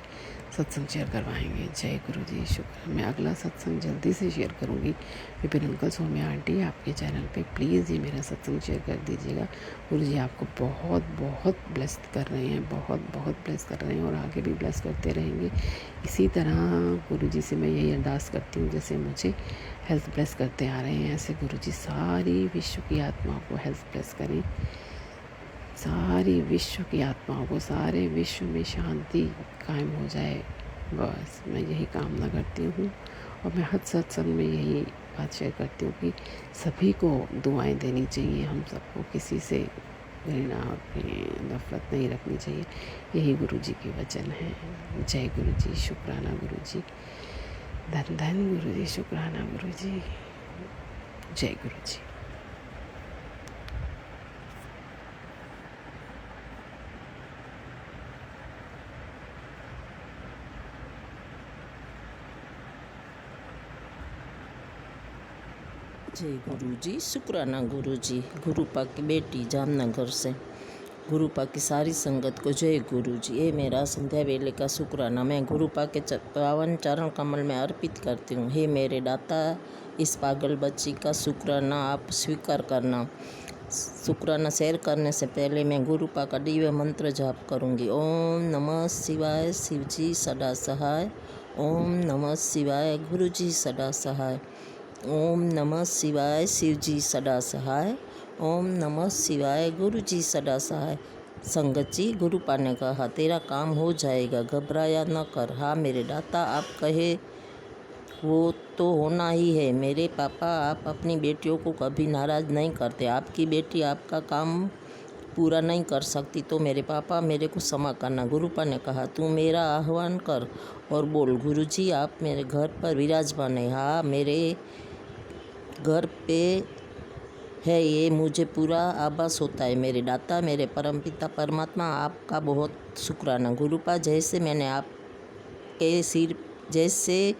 सत्संग शेयर करवाएंगे। जय गुरुजी, शुक्र। मैं अगला सत्संग जल्दी से शेयर करूँगी। विपिन अंकल, सौम्या आंटी, आपके चैनल पे प्लीज़ ये मेरा सत्संग शेयर कर दीजिएगा। गुरुजी आपको बहुत बहुत ब्लेस कर रहे हैं, बहुत बहुत ब्लेस कर रहे हैं और आगे भी ब्लेस करते रहेंगे। इसी तरह गुरुजी से मैं यही अरदास करती हूँ, जैसे मुझे हेल्थ ब्लेस करते आ रहे हैं, ऐसे गुरुजी सारी विश्व की आत्माओं को हेल्थ ब्लेस करें। सारी विश्व की आत्माओं को, सारे विश्व में शांति कायम हो जाए, बस मैं यही कामना करती हूँ। और मैं हर सत्संग में यही बात शेयर करती हूँ कि सभी को दुआएं देनी चाहिए, हम सबको किसी से घृणा और नफरत नहीं रखनी चाहिए। यही गुरुजी के वचन है। जय गुरुजी, शुक्राना गुरुजी, धन धन गुरुजी, शुक्राना गुरुजी, जय गुरुजी। जय गुरुजी, शुक्राना गुरुजी। गुरुपा की बेटी जामनगर से गुरुपा की सारी संगत को जय गुरुजी। ये मेरा संध्या वेले का शुक्राना मैं गुरुपा के पावन चरण कमल में अर्पित करती हूँ। हे मेरे दाता, इस पागल बच्ची का शुक्राना आप स्वीकार करना। शुक्राना शेयर करने से पहले मैं गुरुपा का दिव्य मंत्र जाप करूँगी। ओम नमः शिवाय, शिवजी सदा सहाय। ओम नमः शिवाय, गुरुजी सदा सहाय। ओम नमः शिवाय, शिवजी सदा सहाय। ओम नमः शिवाय, गुरुजी सदा सहाय। संगत जी, गुरुपा ने कहा तेरा काम हो जाएगा, घबराया न कर। हाँ मेरे दाता, आप कहे वो तो होना ही है। मेरे पापा, आप अपनी बेटियों को कभी नाराज़ नहीं करते। आपकी बेटी आपका काम पूरा नहीं कर सकती तो मेरे पापा मेरे को क्षमा करना। गुरुपा ने कहा तू मेरा आह्वान कर और बोल, गुरुजी आप मेरे घर पर विराजमान है। हाँ मेरे घर पे है, ये मुझे पूरा आभास होता है। मेरे दाता, मेरे परमपिता परमात्मा, आपका बहुत शुक्राना। गुरुपा, जैसे मैंने आपके जैसे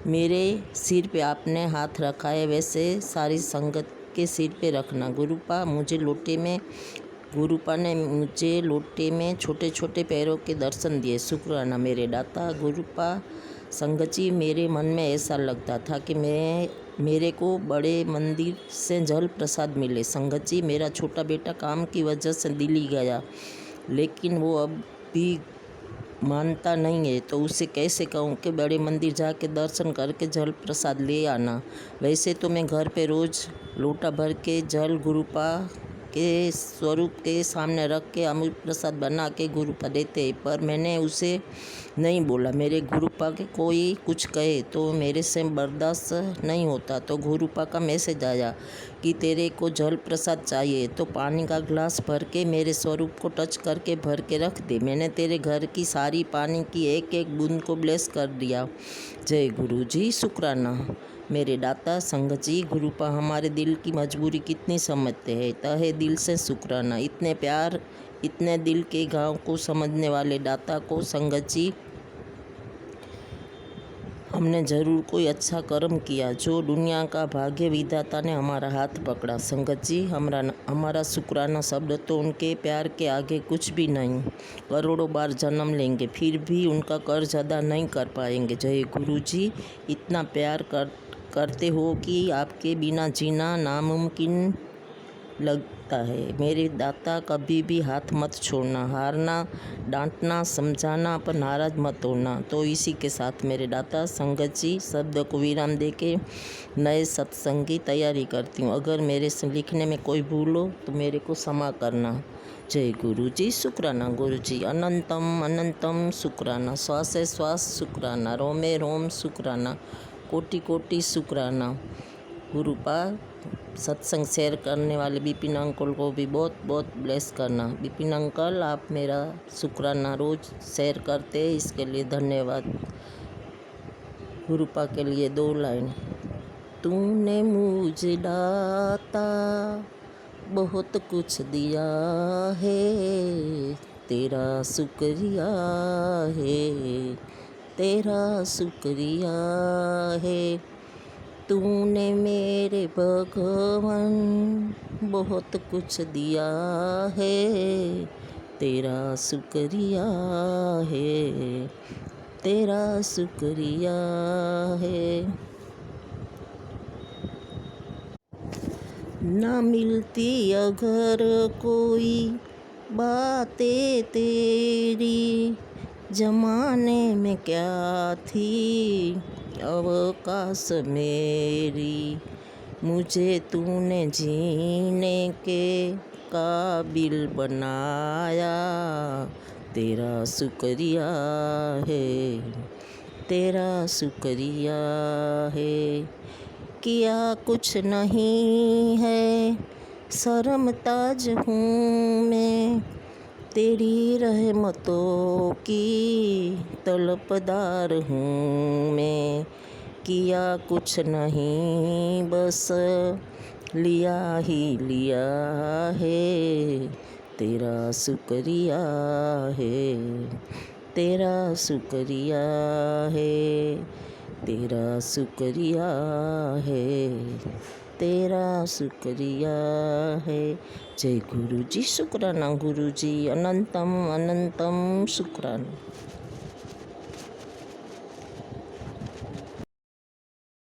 मेरे सिर पे आपने हाथ रखा है, वैसे सारी संगत के सिर पे रखना। गुरुपा ने मुझे लोटे में छोटे छोटे पैरों के दर्शन दिए। शुक्राना मेरे दाता। गुरुपा, संगत जी, मेरे मन में ऐसा लगता था कि मेरे को बड़े मंदिर से जल प्रसाद मिले। संगत जी, मेरा छोटा बेटा काम की वजह से दिल्ली गया, लेकिन वो अब भी मानता नहीं है, तो उसे कैसे कहूँ कि बड़े मंदिर जाके दर्शन करके जल प्रसाद ले आना। वैसे तो मैं घर पे रोज़ लोटा भर के जल गुरुपा के स्वरूप के सामने रख के अमृत प्रसाद बना के गुरुपा देते, पर मैंने उसे नहीं बोला। मेरे गुरुपा के कोई कुछ कहे तो मेरे से बर्दाश्त नहीं होता। तो गुरुपा का मैसेज आया कि तेरे को जल प्रसाद चाहिए तो पानी का गिलास भर के मेरे स्वरूप को टच करके भर के रख दे। मैंने तेरे घर की सारी पानी की एक एक बूंद को ब्लेस कर दिया। जय गुरु जी, शुक्राना मेरे दाता संगत जी। गुरुपा हमारे दिल की मजबूरी कितनी समझते हैं, तहे दिल से शुक्राना। इतने प्यार, इतने दिल के घाव को समझने वाले दाता को संगत जी, हमने ज़रूर कोई अच्छा कर्म किया जो दुनिया का भाग्य विधाता ने हमारा हाथ पकड़ा। संगत जी, हमारा शुक्राना शब्द तो उनके प्यार के आगे कुछ भी नहीं। करोड़ों बार जन्म लेंगे फिर भी उनका कर्ज अदा नहीं कर पाएंगे। जय गुरु जी, इतना प्यार करते हो कि आपके बिना जीना नामुमकिन लगता है। मेरे दाता, कभी भी हाथ मत छोड़ना, हारना, डांटना, समझाना पर नाराज मत होना। तो इसी के साथ मेरे दाता संगत जी, शब्द को विराम दे के नए सत्संग की तैयारी करती हूँ। अगर मेरे से लिखने में कोई भूल हो तो मेरे को क्षमा करना। जय गुरु जी, शुक्राना गुरु जी। अनंतम अनंतम शुक्राना, श्वास श्वास शुक्राना, रोमे रोम शुक्राना, कोटि कोटि शुक्राना। गुरुपा सत्संग शेयर करने वाले बिपिन अंकल को भी बहुत बहुत ब्लेस करना। बिपिन अंकल, आप मेरा शुक्राना रोज़ शेयर करते हैं, इसके लिए धन्यवाद। गुरुपा के लिए 2 लाइन। तूने मुझे दाता बहुत कुछ दिया है, तेरा शुक्रिया है, तेरा शुक्रिया है। तूने मेरे भगवान बहुत कुछ दिया है, तेरा शुक्रिया है, तेरा शुक्रिया है। ना मिलती अगर कोई बातें तेरी, जमाने में क्या थी अवकाश मेरी। मुझे तूने जीने के काबिल बनाया, तेरा शुक्रिया है, तेरा शुक्रिया है। किया कुछ नहीं है, शर्मताज हूँ मैं, तेरी रहमतों की तलबदार हूँ मैं। किया कुछ नहीं, बस लिया ही लिया है, तेरा शुक्रिया है, तेरा शुक्रिया है, तेरा शुक्रिया है, तेरा शुक्रिया है। जय गुरु जी, शुक्राना गुरु जी। अनंतम अनंतम शुक्राना।